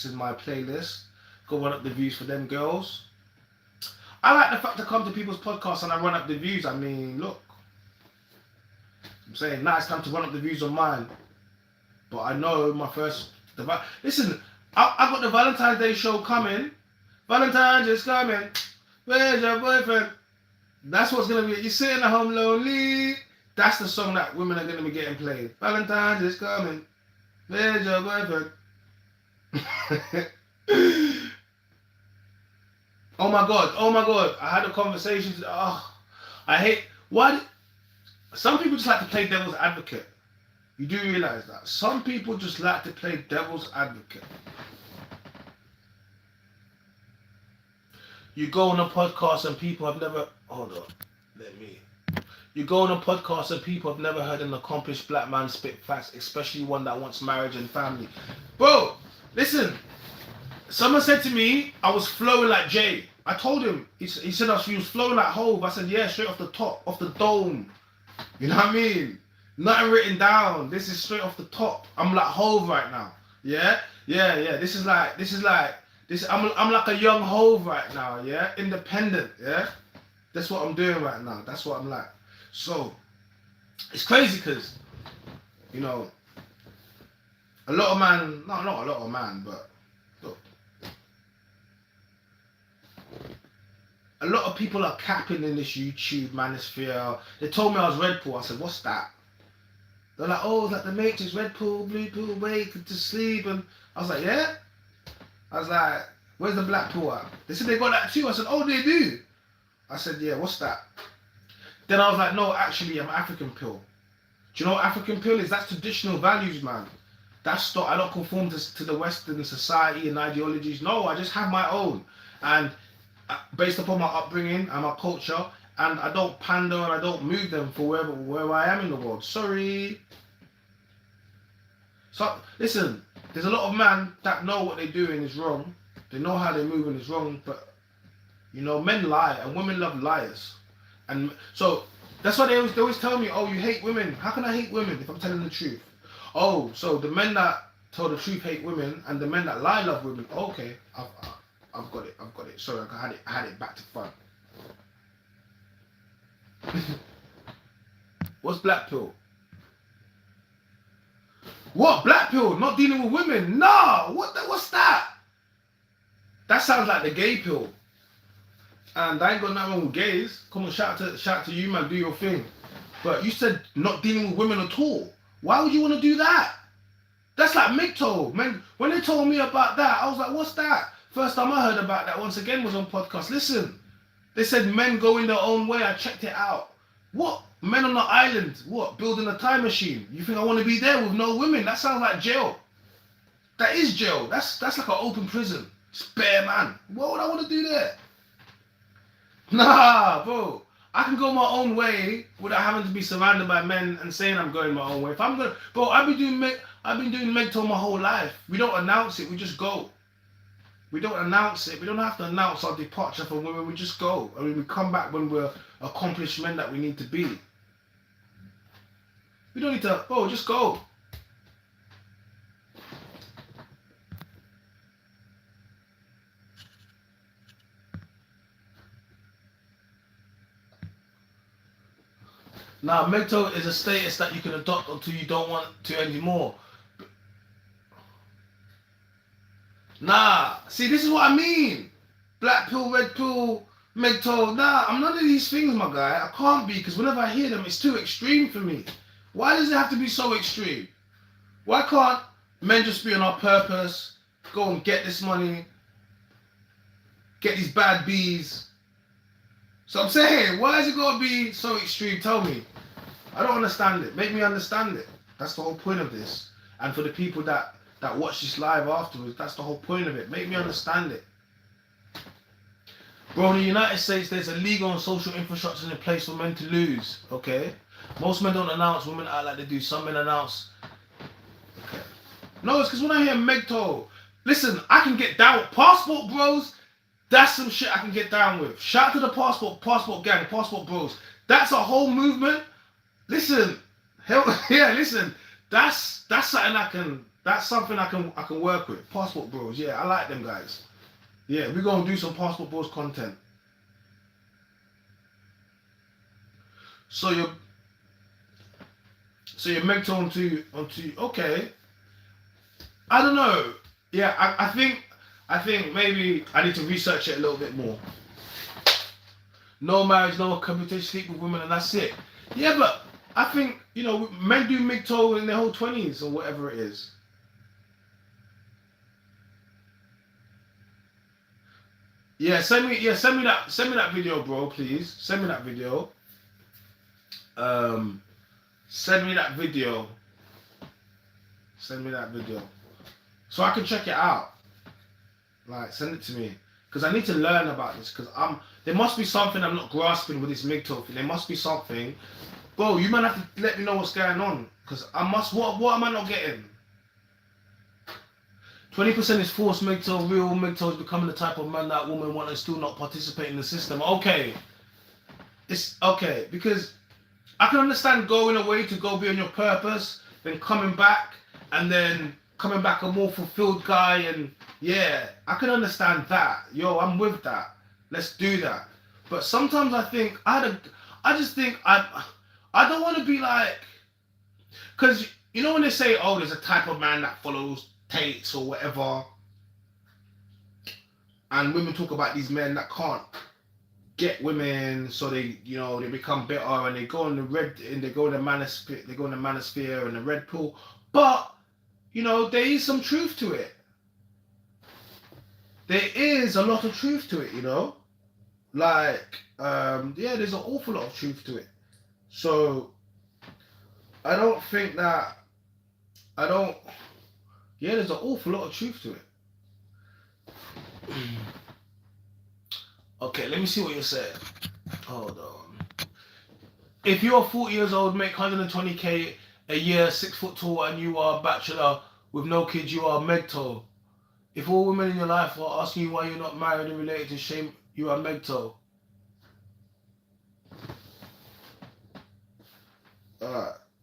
in my playlist. Go run up the views for them girls. I like the fact to come to people's podcasts and I run up the views. I mean, look. I'm saying now it's time to run up the views on mine. But I know my first... Listen, I got the Valentine's Day show coming. Valentine's is coming. Where's your boyfriend? That's what's going to be... You're sitting at home lonely. That's the song that women are going to be getting played. Valentine's is coming. Where's your boyfriend? Oh my God. I had a conversation today. I hate... Why... Some people just like to play devil's advocate. You do realize that. Some people just like to play devil's advocate. You go on a podcast and people have never... Hold on. You go on a podcast and people have never heard an accomplished black man spit facts, especially one that wants marriage and family. Bro, listen. Someone said to me, I was flowing like Jay. I told him. He said he was flowing like Hove. I said, yeah, straight off the top, off the dome. You know what I mean? Nothing written down. This is straight off the top. I'm like Hove right now. Yeah. This is like I'm like a young Hove right now. Yeah, independent. Yeah, that's what I'm doing right now. That's what I'm like. So it's crazy because, you know, a lot of man, not a lot of man, but look, a lot of people are capping in this YouTube manosphere. They told me I was Red Pill. I said, what's that? They're like, oh, like the Matrix, Red Pill, Blue Pill, wake to sleep. And I was like, yeah? I was like, where's the black pill at? They said they got that too. I said, oh, they do? I said, yeah, what's that? Then I was like, no, actually, I'm African pill. Do you know what African pill is? That's traditional values, man. That's not, I don't conform to the Western society and ideologies. No, I just have my own. And based upon my upbringing and my culture, and I don't pander and I don't move them for where I am in the world. Sorry. So, listen, there's a lot of men that know what they're doing is wrong. They know how they're moving is wrong, but You know, men lie and women love liars. And so that's why they always tell me, oh, you hate women. How can I hate women if I'm telling the truth? Oh, so the men that tell the truth hate women and the men that lie love women. Okay, I've got it. I've got it. Sorry, I had it back to front. What's black pill? What black pill? Not dealing with women? No. What's that? That sounds like the gay pill. And I ain't got nothing wrong with gays. Come on, shout out to you, man. Do your thing. But you said not dealing with women at all. Why would you want to do that? That's like Migto. Man, when they told me about that, I was like, what's that? First time I heard about that once again was on podcast. Listen, they said men go in their own way. I checked it out. What? Men on the island? What? Building a time machine? You think I want to be there with no women? That sounds like jail. That is jail. That's like an open prison. Spare man. What would I want to do there? Nah, bro. I can go my own way without having to be surrounded by men and saying I'm going my own way. If I'm gonna, bro, I've been doing Megto my whole life. We don't announce it. We just go. We don't announce it. We don't have to announce our departure from women. We just go. I mean, we come back when we're accomplished men that we need to be. We don't need to, bro, just go. Now, Megto is a status that you can adopt until you don't want to anymore. Nah, see, this is what I mean. Black pill, red pill, Megto. Nah, I'm none of these things, my guy. I can't be, because whenever I hear them, it's too extreme for me. Why does it have to be so extreme? Why can't men just be on our purpose, go and get this money, get these bad bees? So I'm saying, why is it got to be so extreme? Tell me. I don't understand it. Make me understand it. That's the whole point of this. And for the people that watch this live afterwards, that's the whole point of it. Make me understand it. Bro, in the United States, there's a legal and social infrastructure in place for men to lose, okay? Most men don't announce, women act like they do. Some men announce. Okay. No, it's because when I hear Megto, listen, I can get down with passport bros. That's some shit I can get down with. Shout out to the passport gang, passport bros. That's a whole movement. Listen, hell yeah, listen. That's something I can work with. Passport bros, yeah, I like them guys. Yeah, we're gonna do some passport bros content. So you're Megto onto okay. I don't know. Yeah, I think maybe I need to research it a little bit more. No marriage, no computation, sleep with women, and that's it. Yeah, but I think, you know, men do Megto in their whole 20s or whatever it is. Yeah, send me that video, bro, please. Send me that video. Send me that video. Send me that video. So I can check it out. Like, send it to me. Because I need to learn about this. Because there must be something I'm not grasping with this Megto thing. There must be something. Bro, you might have to let me know what's going on. Because what am I not getting? 20% is forced Megto. Real Megto is becoming the type of man that woman want and still not participate in the system. Okay. It's okay. Because I can understand going away to go be on your purpose. Then coming back. And then coming back a more fulfilled guy. And yeah, I can understand that. Yo, I'm with that. Let's do that. But sometimes I think, I just think I don't want to be like, because you know when they say, oh, there's a type of man that follows Tates or whatever, and women talk about these men that can't get women, so they become bitter and they go in the manosphere and the red pill. But you know, there is some truth to it. There is a lot of truth to it, you know, like yeah, there's an awful lot of truth to it. So I don't think that yeah, there's an awful lot of truth to it. Okay, let me see what you're saying. Hold on. If you're 40 years old, make 120k a year, 6 foot tall, and you are a bachelor with no kids, you are Megto. If all women in your life are asking you why you're not married and related to shame You are Megto.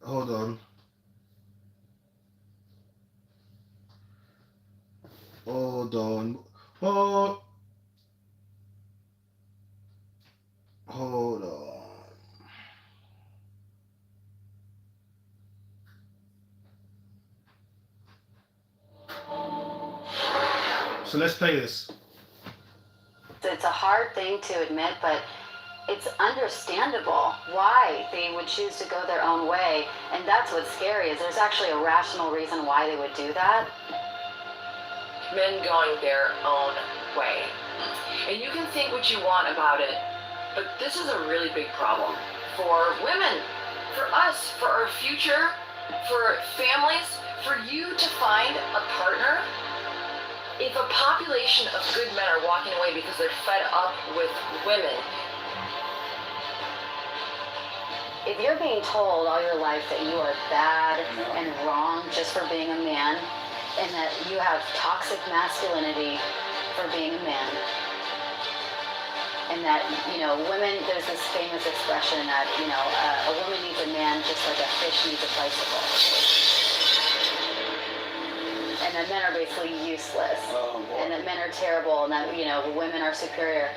Hold on. Hold on. Hold. Hold on. So let's play this. It's a hard thing to admit, but it's understandable why they would choose to go their own way. And that's what's scary, is there's actually a rational reason why they would do that. Men going their own way. And you can think what you want about it, but this is a really big problem for women, for us, for our future, for families, for you to find a partner. If a population of good men are walking away because they're fed up with women. If you're being told all your life that you are bad and wrong just for being a man, and that you have toxic masculinity for being a man, and that, women, there's this famous expression that, a woman needs a man just like a fish needs a bicycle. And that men are basically useless, and that men are terrible, and that, women are superior.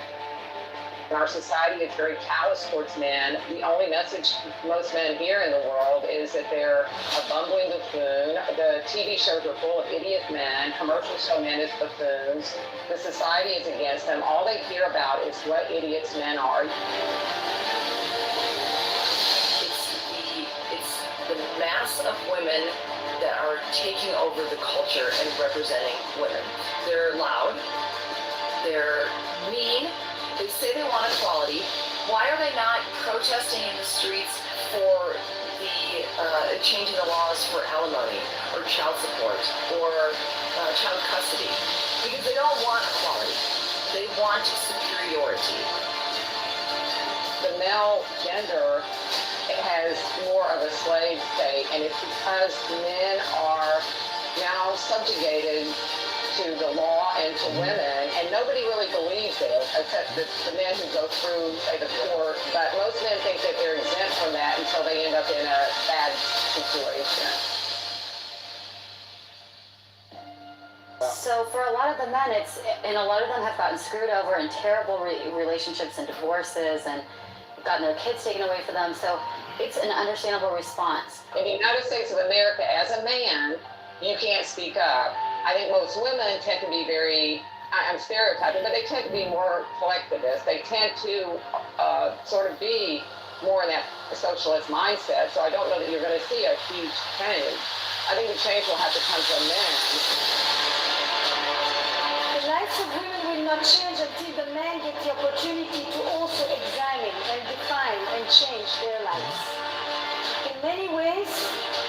Our society is very callous towards men. The only message most men hear in the world is that they're a bumbling buffoon. The TV shows are full of idiot men. Commercials show men as buffoons. The society is against them. All they hear about is what idiots men are. It's the mass of women that are taking over the culture and representing women. They're loud. They're mean. They say they want equality. Why are they not protesting in the streets for the changing the laws for alimony or child support or child custody? Because they don't want equality. They want superiority. The male gender has more of a slave state, and it's because men are now subjugated to the law and to women, and nobody really believes it, except the men who go through, say, the court. But most men think that they're exempt from that until they end up in a bad situation. So for a lot of the men, and a lot of them have gotten screwed over in terrible relationships and divorces, and gotten their kids taken away from them. So it's an understandable response. In the United States of America, as a man, you can't speak up. I think most women tend to be I'm stereotyping, but they tend to be more collectivist. They tend to sort of be more in that socialist mindset. So I don't know that you're going to see a huge change. I think the change will have to come from men. The lives of women will not change until the men get the opportunity to also examine and define and change their lives. In many ways,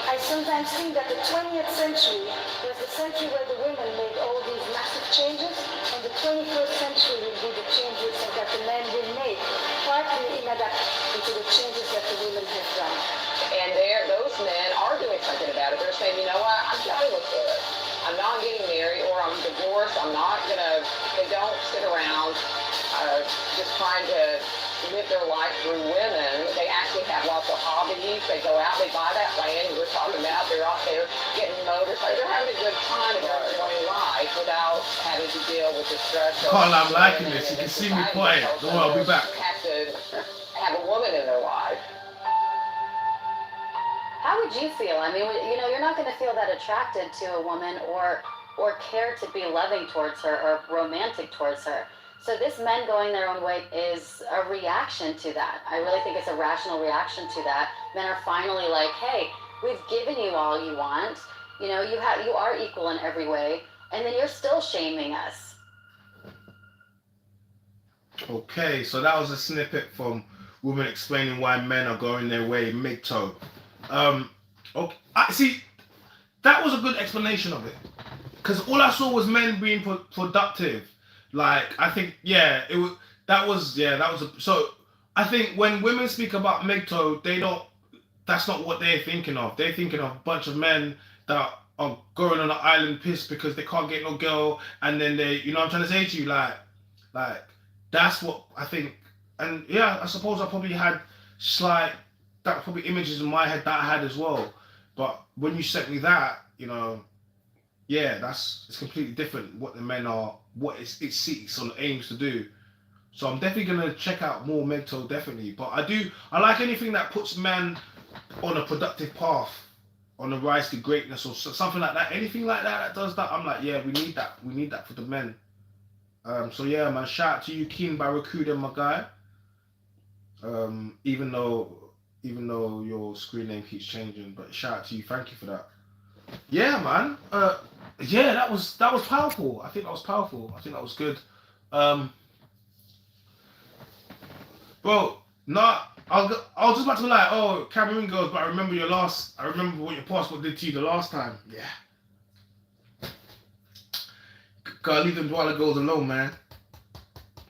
I sometimes think that the 20th century was the century where the women made all these massive changes, and the 21st century will be the changes that the men will make, partly in adaptation to the changes that the women have done. And those men are doing something about it. They're saying, you know what, I'm done with this. I'm not getting married, or I'm divorced. They don't sit around just trying to live their life through women. They actually have lots of hobbies. They go out, they buy that land we were talking about. They're out there getting motorcycles. They're having a good time in their life without having to deal with the stress of... Carl, I'm liking this. You can see me playing. Don't worry, I'll be back. Have to have a woman in their life. How would you feel? I mean, you're not going to feel that attracted to a woman or care to be loving towards her or romantic towards her. So this men going their own way is a reaction to that. I really think it's a rational reaction to that. Men are finally like, hey, we've given you all you want. You are equal in every way, and then you're still shaming us. Okay, so that was a snippet from women explaining why men are going their way, mid-toe. Okay, see, that was a good explanation of it, because all I saw was men being productive. Like, I think, so I think when women speak about mid-toe, that's not what they're thinking of. They're thinking of a bunch of men that are going on an island pissed because they can't get no girl, and then they, I'm trying to say to you, like, That's what I think. And yeah, I suppose I probably had slight, that probably images in my head that I had as well. But when you sent me that, yeah, it's completely different what the men are, what it seeks and aims to do. So I'm definitely gonna check out more Mental, definitely. But I like anything that puts men on a productive path, on a rise to greatness or something like that. Anything like that does that, I'm like, yeah, we need that. We need that for the men. So yeah, man, shout out to you, King Barracuda, my guy. Even though your screen name keeps changing, but shout out to you. Thank you for that. Yeah, man. Yeah, that was powerful. I think that was powerful. I think that was good. Bro, I was just about to be like, oh, Cameroon girls, but I remember what your passport did to you the last time. Yeah. Gotta leave them Douala girls alone, man.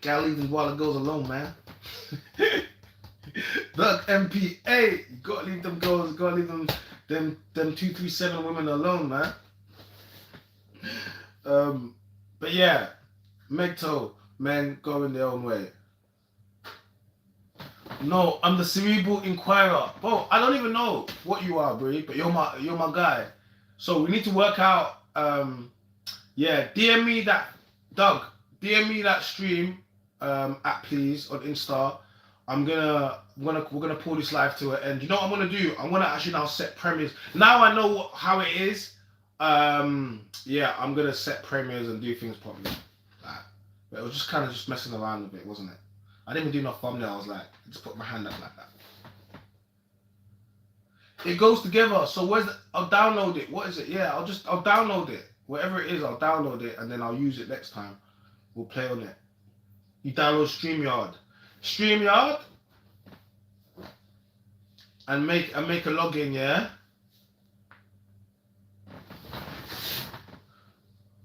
Gotta leave them Douala girls alone, man. Look, MPA, you gotta leave them girls, gotta leave them 237 women alone, man. But yeah, Megto, men going their own way. No, I'm the Cerebral Inquirer. Bro, I don't even know what you are, bro, but you're my guy. So we need to work out, yeah, DM me that, Doug, DM me that stream, at please, on Insta. We're gonna pull this live to an end. You know what I'm gonna do? I'm gonna actually now set premieres. Now I know how it is. Yeah, I'm gonna set premieres and do things properly. But it was just kind of just messing around with it, wasn't it? I didn't even do no thumbnail. I was like, just put my hand up like that. It goes together. So I'll download it. What is it? Yeah, I'll download it. Whatever it is, I'll download it and then I'll use it next time. We'll play on it. You download StreamYard, and make a login, yeah?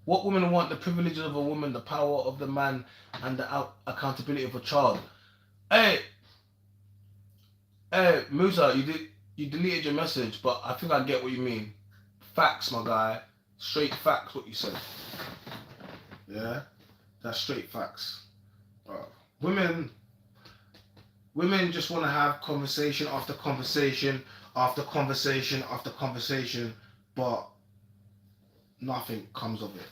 What women want? The privileges of a woman, the power of the man, and the accountability of a child. Hey, Musa, you deleted your message, but I think I get what you mean. Facts, my guy. Straight facts, what you said. Yeah? That's straight facts. Women just want to have conversation after conversation after conversation after conversation, but nothing comes of it.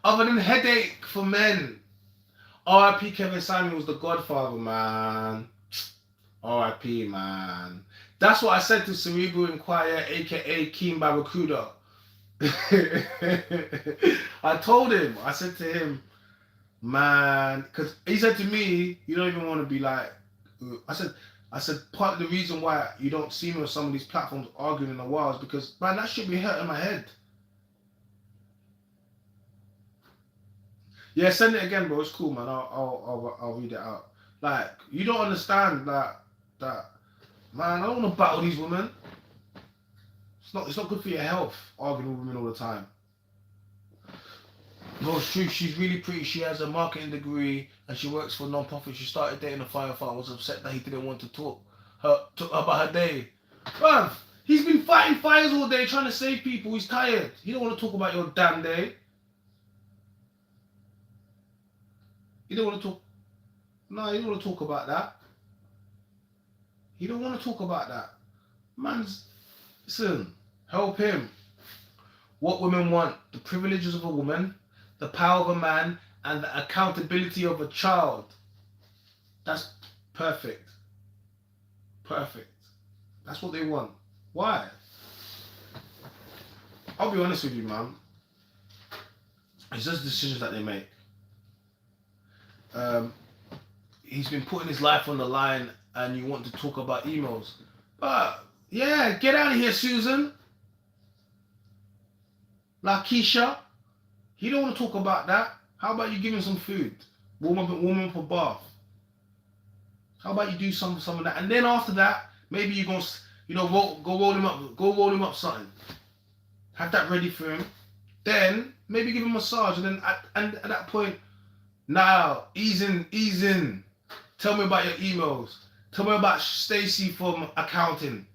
Other than headache for men. R.I.P. Kevin Samuels, the Godfather, man. R.I.P. man. That's what I said to Cerebral Inquirer, aka Keen Barracuda. I told him, I said to him, man, because he said to me, you don't even want to be like, I said part of the reason why you don't see me on some of these platforms arguing in a while is because, man, that should be hurting my head. Yeah, send it again, bro. It's cool, man. I'll read it out. Like, you don't understand that man, I don't want to battle these women. It's not good for your health, arguing with women all the time. No, it's true. She's really pretty. She has a marketing degree and she works for a non-profit. She started dating a firefighter. Was upset that he didn't want to talk about her day. Bruv, he's been fighting fires all day trying to save people. He's tired. He don't want to talk about your damn day. He don't want to talk. No, he don't want to talk about that. He don't want to talk about that. Listen, help him. What women want: the privileges of a woman, the power of a man, and the accountability of a child. That's perfect. Perfect. That's what they want. Why? I'll be honest with you, man. It's just decisions that they make. He's been putting his life on the line and you want to talk about emails. But, yeah, get out of here, Susan. Lakeisha. He don't want to talk about that. How about you give him some food? Warm up a bath. How about you do some of that? And then after that, maybe you're going to, go roll him up something. Have that ready for him. Then, maybe give him a massage. And then at that point, now, ease in. Tell me about your emails. Tell me about Stacy from accounting.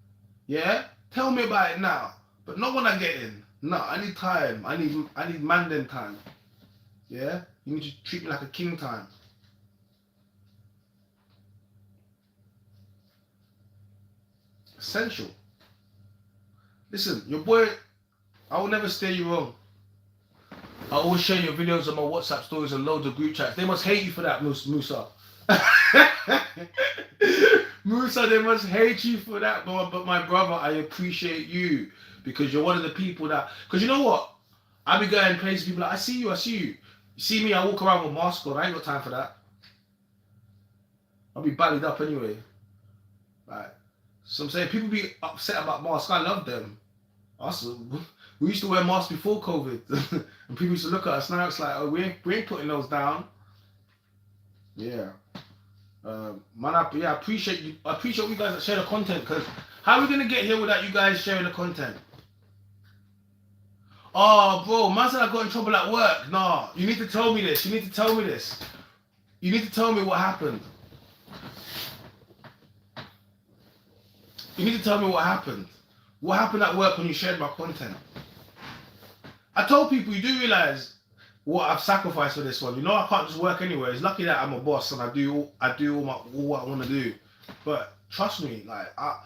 Yeah? Tell me about it now. But not when I get in. No, I need time. I need man time. Yeah? You need to treat me like a king time. Essential. Listen, your boy, I will never steer you wrong. I always share your videos on my WhatsApp stories and loads of group chats. They must hate you for that, Musa. Musa, they must hate you for that, but my brother, I appreciate you because you're one of the people that. Because you know what? I be going places, people like, I see you. You see me, I walk around with mask on. I ain't got time for that. I'll be ballied up anyway. Right. So I'm saying people be upset about masks. I love them. Awesome. We used to wear masks before COVID, and people used to look at us. Now it's like, oh, we ain't putting those down. Yeah. Man, I appreciate you. I appreciate you guys that share the content. Because how are we gonna get here without you guys sharing the content? Oh, bro, man said I got in trouble at work. Nah, you need to tell me this. You need to tell me this. You need to tell me what happened. You need to tell me what happened. What happened at work when you shared my content? I told people, you do realize what I've sacrificed for this one. You know I can't just work anywhere. It's lucky that I'm a boss and I do all what I want to do. But trust me, like I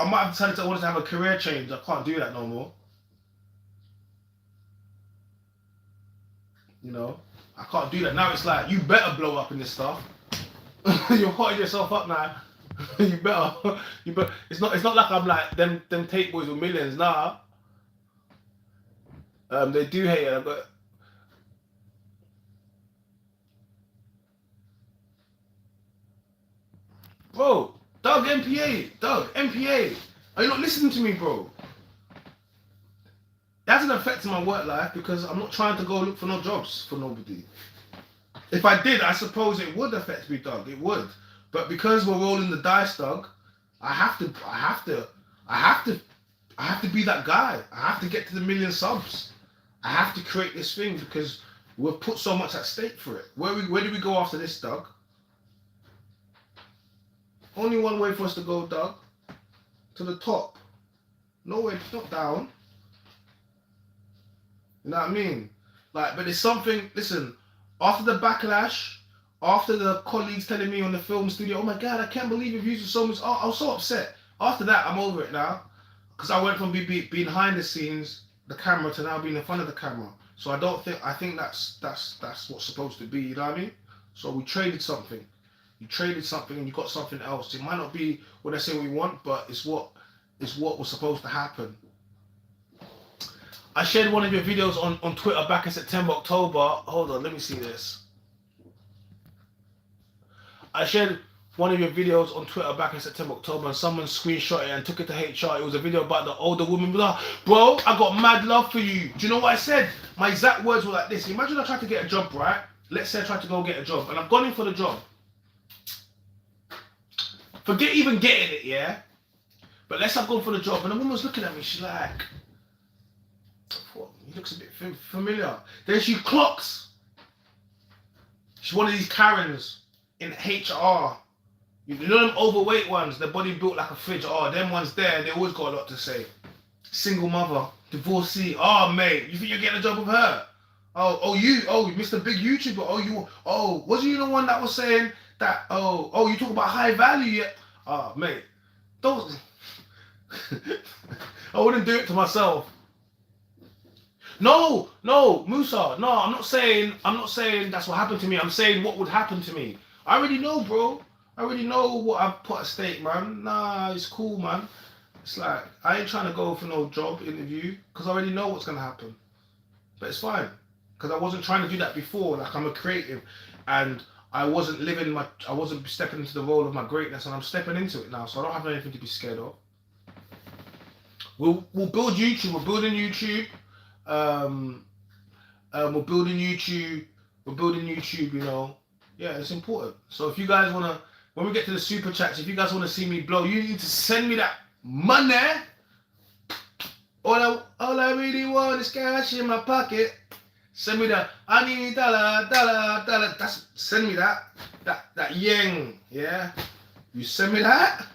might have decided I wanted to have a career change. I can't do that no more. You know, I can't do that. Now it's like, you better blow up in this stuff. You're hotting yourself up now. you better. It's not like I'm like them tape boys with millions. Nah. They do hate it, but bro, Doug MPA, are you not listening to me, bro? It hasn't affected my work life because I'm not trying to go look for no jobs for nobody. If I did, I suppose it would affect me, Doug. It would, but because we're rolling the dice, Doug, I have to be that guy. I have to get to the 1 million subs. I have to create this thing because we've put so much at stake for it. Where do we go after this, Doug? Only one way for us to go, Doug. To the top. No way, not down. You know what I mean? Like, but it's something, listen, after the backlash, after the colleagues telling me on the film studio, oh my God, I can't believe your views are so much. Oh, I was so upset. After that, I'm over it now. Because I went from being behind the scenes, the camera, to now being in front of the camera. So I think that's what's supposed to be, you know what I mean? So we traded something. You traded something and you got something else. It might not be what I say we want, but it's what was supposed to happen. I shared one of your videos on Twitter back in September, October. Hold on, let me see this. I shared one of your videos on Twitter back in September, October, and someone screenshot it and took it to HR. It was a video about the older woman. Bro, I got mad love for you. Do you know what I said? My exact words were like this. Imagine I tried to get a job, right? Let's say I tried to go get a job, and I've gone in for the job. Forget even getting it, yeah? But let's say I've gone for the job, and the woman's looking at me. She's like, he looks a bit familiar. Then she clocks. She's one of these Karens in HR. You know them overweight ones, their body built like a fridge. Oh, them ones there, they always got a lot to say. Single mother, divorcee. Oh, mate, you think you're getting a job with her? You Mr. Big YouTuber. Wasn't you the one that was saying that, you talk about high value yet? Oh, mate, don't. I wouldn't do it to myself. No, Musa, no, I'm not saying that's what happened to me. I'm saying what would happen to me. I already know, bro. I already know what I've put at stake, man. Nah, it's cool, man. It's like, I ain't trying to go for no job interview because I already know what's going to happen. But it's fine. Because I wasn't trying to do that before. Like, I'm a creative. And I wasn't stepping into the role of my greatness. And I'm stepping into it now. So I don't have anything to be scared of. We'll build YouTube. We're building YouTube. We're building YouTube, you know. Yeah, it's important. So if you guys want to, when we get to the super chats, if you guys want to see me blow, you need to send me that money. All I really want is cash in my pocket. Send me that, I need dollar. Send me that yang, yeah. You send me that,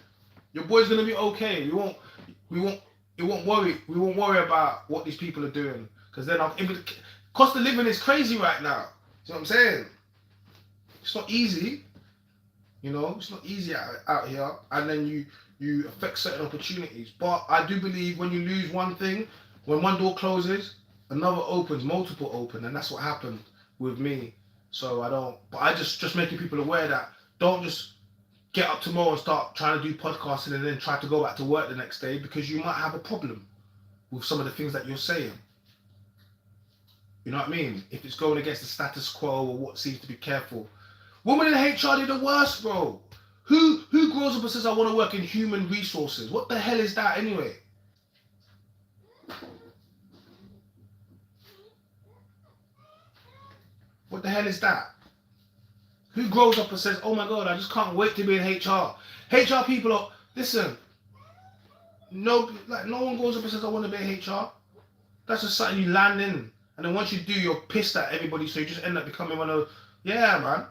your boy's gonna be okay. We won't worry about what these people are doing. Because then cost of living is crazy right now. You know what I'm saying? It's not easy. You know, it's not easy out here. And then you affect certain opportunities. But I do believe when you lose one thing, when one door closes, another opens, multiple open, and that's what happened with me. So I just making people aware that don't just get up tomorrow and start trying to do podcasting and then try to go back to work the next day, because you might have a problem with some of the things that you're saying. You know what I mean? If it's going against the status quo or what seems to be careful. Women in HR, they're the worst, bro. Who grows up and says, I want to work in human resources? What the hell is that anyway? What the hell is that? Who grows up and says, oh my God, I just can't wait to be in HR? HR people are, listen, no one grows up and says, I want to be in HR. That's just something you land in. And then once you do, you're pissed at everybody, so you just end up becoming one of, yeah, man.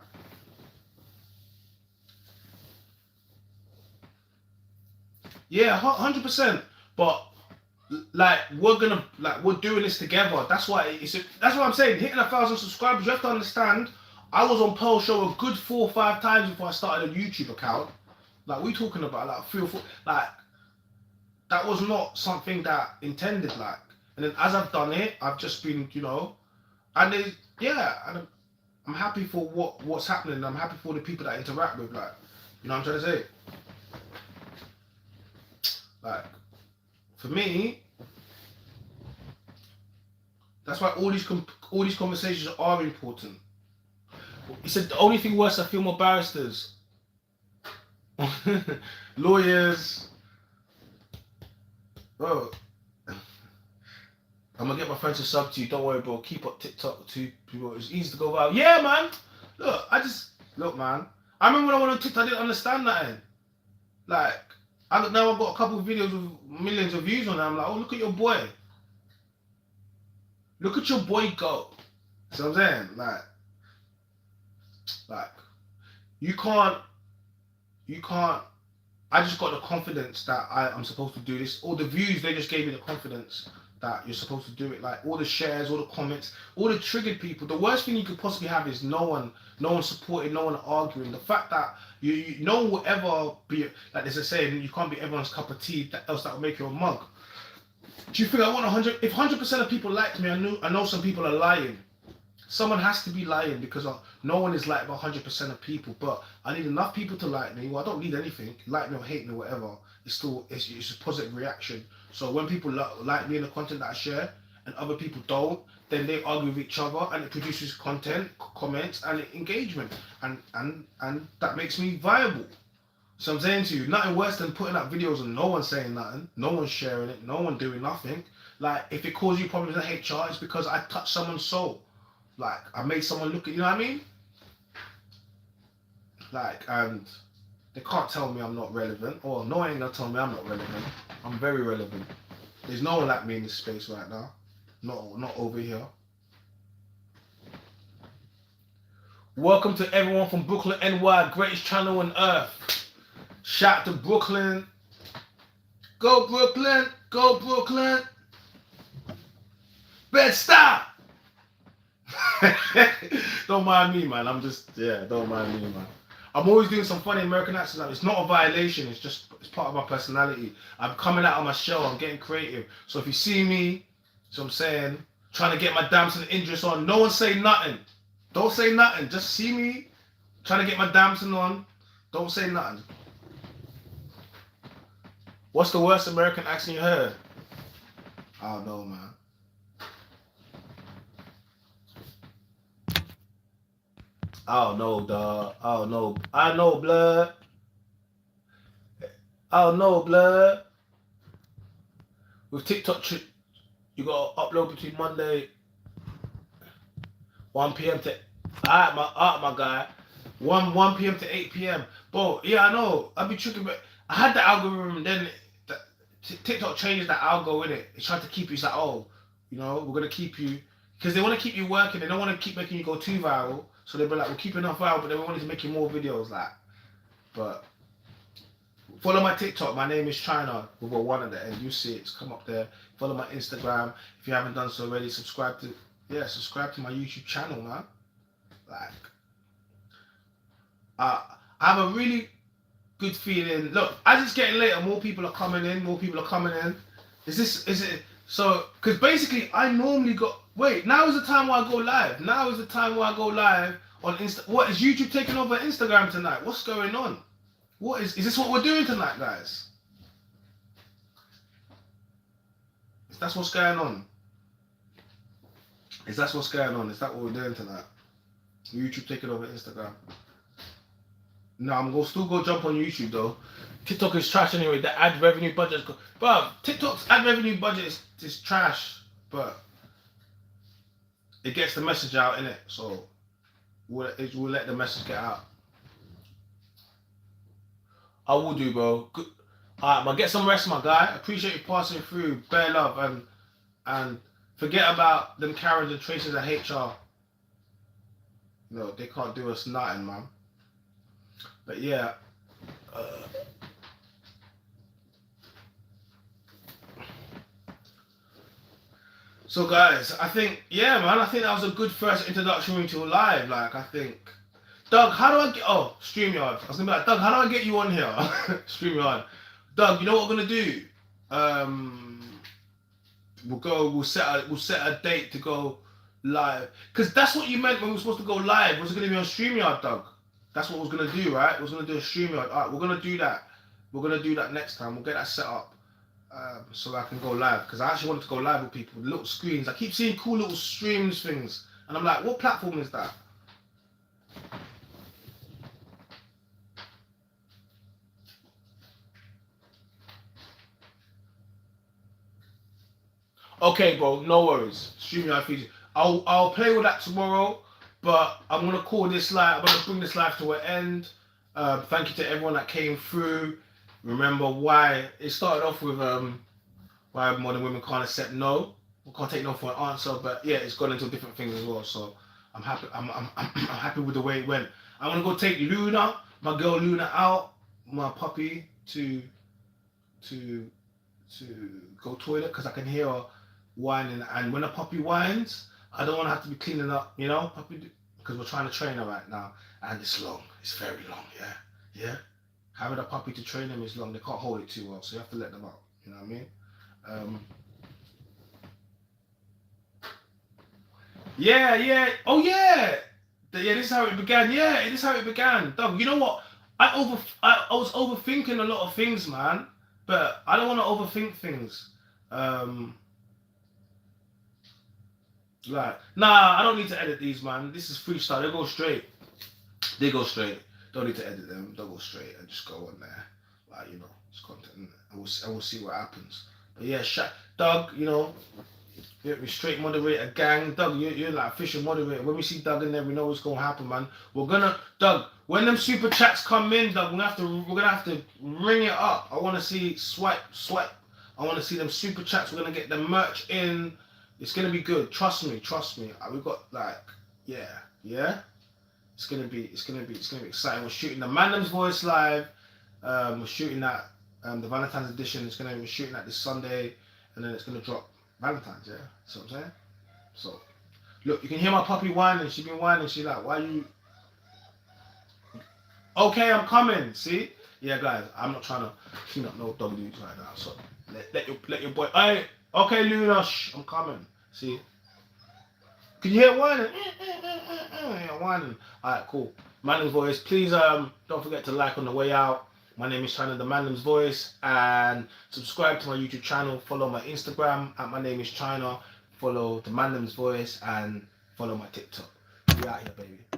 Yeah, 100%. But we're doing this together. That's why that's what I'm saying. Hitting 1,000 subscribers, you have to understand. I was on Pearl's show a good 4 or 5 times before I started a YouTube account. Like, we talking about like 3 or 4. Like, that was not something that intended. Like, and then as I've done it, I've just been, you know, and and I'm happy for what's happening. I'm happy for the people that I interact with. Like, you know what I'm trying to say? Like, for me, that's why all these conversations are important. He said the only thing worse are female barristers, lawyers. Bro, I'm gonna get my friends to sub to you. Don't worry, bro. Keep up TikTok too. It's easy to go viral. Yeah, man. Look, man. I remember when I went on TikTok, I didn't understand that. Like, now I've got a couple of videos with millions of views on it. I'm like, oh, look at your boy. Look at your boy go. See what I'm saying? Like, you can't. I just got the confidence that I'm supposed to do this. All the views, they just gave me the confidence that you're supposed to do it. Like, all the shares, all the comments, all the triggered people. The worst thing you could possibly have is no one supporting, no one arguing. The fact that no one will ever be, like there's a saying, you can't be everyone's cup of tea, else that will make you a mug. Do you think I want 100? If 100% of people liked me, I know some people are lying. Someone has to be lying, because no one is liked by 100% of people. But I need enough people to like me. Well, I don't need anything. Like me or hate me, whatever. It's a positive reaction. So when people like me and the content that I share, and other people don't, then they argue with each other, and it produces content, comments, and engagement, and that makes me viable. So I'm saying to you, nothing worse than putting up videos and no one saying nothing, no one sharing it, no one doing nothing. Like, if it causes you problems in HR, it's because I touched someone's soul. Like, I made someone look at, you know what I mean? Like, and they can't tell me I'm not relevant, or no one ain't gonna tell me I'm not relevant. I'm very relevant. There's no one like me in this space right now. Not over here. Welcome to everyone from Brooklyn, NY, greatest channel on earth. Shout out to Brooklyn. Go Brooklyn, go Brooklyn. Bed-Stuy. Don't mind me, man. Don't mind me, man. I'm always doing some funny American accents. It's not a violation. It's part of my personality. I'm coming out of my shell. I'm getting creative. So if you see me, so I'm saying, trying to get my damson interest on, no one say nothing. Don't say nothing. Just see me trying to get my damson on. Don't say nothing. What's the worst American accent you heard? I don't know, man. I don't know, dog. I don't know. I know, blood. I don't know, blood. With TikTok, you gotta upload between Monday 1 p.m. to my guy. 1 p.m. to 8 p.m. Bro, yeah, I know. I'd be tricky, but I had the algorithm, and then TikTok changes that algo in it. It tried to keep you. It's like, oh, you know, we're gonna keep you, because they want to keep you working. They don't want to keep making you go too viral. So they'll be like, we'll keep enough viral, but then we wanted to make you more videos, like. But Follow my TikTok. My name is China with a 1 at the end. You see it. It's come up there. Follow my Instagram. If you haven't done so already, subscribe to my YouTube channel, man. Like, I have a really good feeling. Look, as it's getting later, more people are coming in. Is it? So, because basically, I normally go. Wait, now is the time where I go live. On Insta. What, is YouTube taking over Instagram tonight? What's going on? What is this what we're doing tonight, guys? Is that what's going on? Is that what we're doing tonight? YouTube taking over Instagram. No, I'm gonna still go jump on YouTube though. TikTok is trash anyway. The ad revenue budget is but TikTok's ad revenue budget is trash, but it gets the message out, innit? So we'll let the message get out. I will do, bro. Good. Alright, but get some rest, my guy. Appreciate you passing through. Bear love and forget about them Karens and Traces at HR. No, they can't do us nothing, man. But yeah. So guys, I think that was a good first introduction into live. Like, I think, Doug, how do I get? Oh, StreamYard. I was gonna be like, Doug, how do I get you on here? StreamYard. Doug, you know what we're gonna do? We'll set a date to go live, because that's what you meant when we were supposed to go live. Was it gonna be on StreamYard, Doug? That's what we was gonna do, right? We was gonna do a StreamYard. Alright, we're gonna do that. We're gonna do that next time. We'll get that set up. So I can go live, because I actually wanted to go live with people with little screens. I keep seeing cool little streams things, and I'm like, what platform is that? Okay, bro, no worries. StreamYard feature. I'll play with that tomorrow, but I'm gonna call this live. I'm gonna bring this live to an end. Thank you to everyone that came through. Remember why it started off with why modern women can't accept no, or can't take no for an answer. But yeah, it's gone into different things as well. So I'm happy. I'm happy with the way it went. I'm gonna go take Luna, my girl Luna, out, my puppy, to go toilet, because I can hear her whining. And when a puppy whines, I don't want to have to be cleaning up, you know, puppy, because we're trying to train her right now, and it's long. It's very long. Yeah. Having a puppy to train them is long. They can't hold it too well, so you have to let them out. You know what I mean? Yeah. Oh yeah. Yeah, this is how it began. Yeah, this is how it began. Doug, you know what? I was overthinking a lot of things, man. But I don't want to overthink things. Like, nah, I don't need to edit these, man. This is freestyle. They go straight. Don't need to edit them. They'll go straight and just go on there. Like, you know, it's content, and we'll see what happens. But yeah, Doug, you know, you're straight moderator gang. Doug, you're like official moderator. When we see Doug in there, we know what's gonna happen, man. Doug, when them super chats come in, Doug, we're gonna have to ring it up. I wanna see swipe. I wanna see them super chats. We're gonna get the merch in. It's gonna be good. Trust me. We've got like, yeah. It's gonna be exciting. We're shooting the Mandem's Voice live. We're shooting that the Valentine's edition. We're shooting that this Sunday, and then it's gonna drop Valentine's. Yeah, that's what I'm saying. So, look, you can hear my puppy whining. She's been whining. She's like, "Why you?" Okay, I'm coming. See? Yeah, guys, I'm not trying to clean up no dog dudes right now. So let your boy. Hey, okay, Luna, I'm coming. See? Can you hear whining? Yeah, whining. Alright, cool. Mandem's Voice. Please don't forget to like on the way out. My name is China, the Mandem's Voice, and subscribe to my YouTube channel. Follow my Instagram at my name is China. Follow the Mandem's Voice and follow my TikTok. We out here, baby.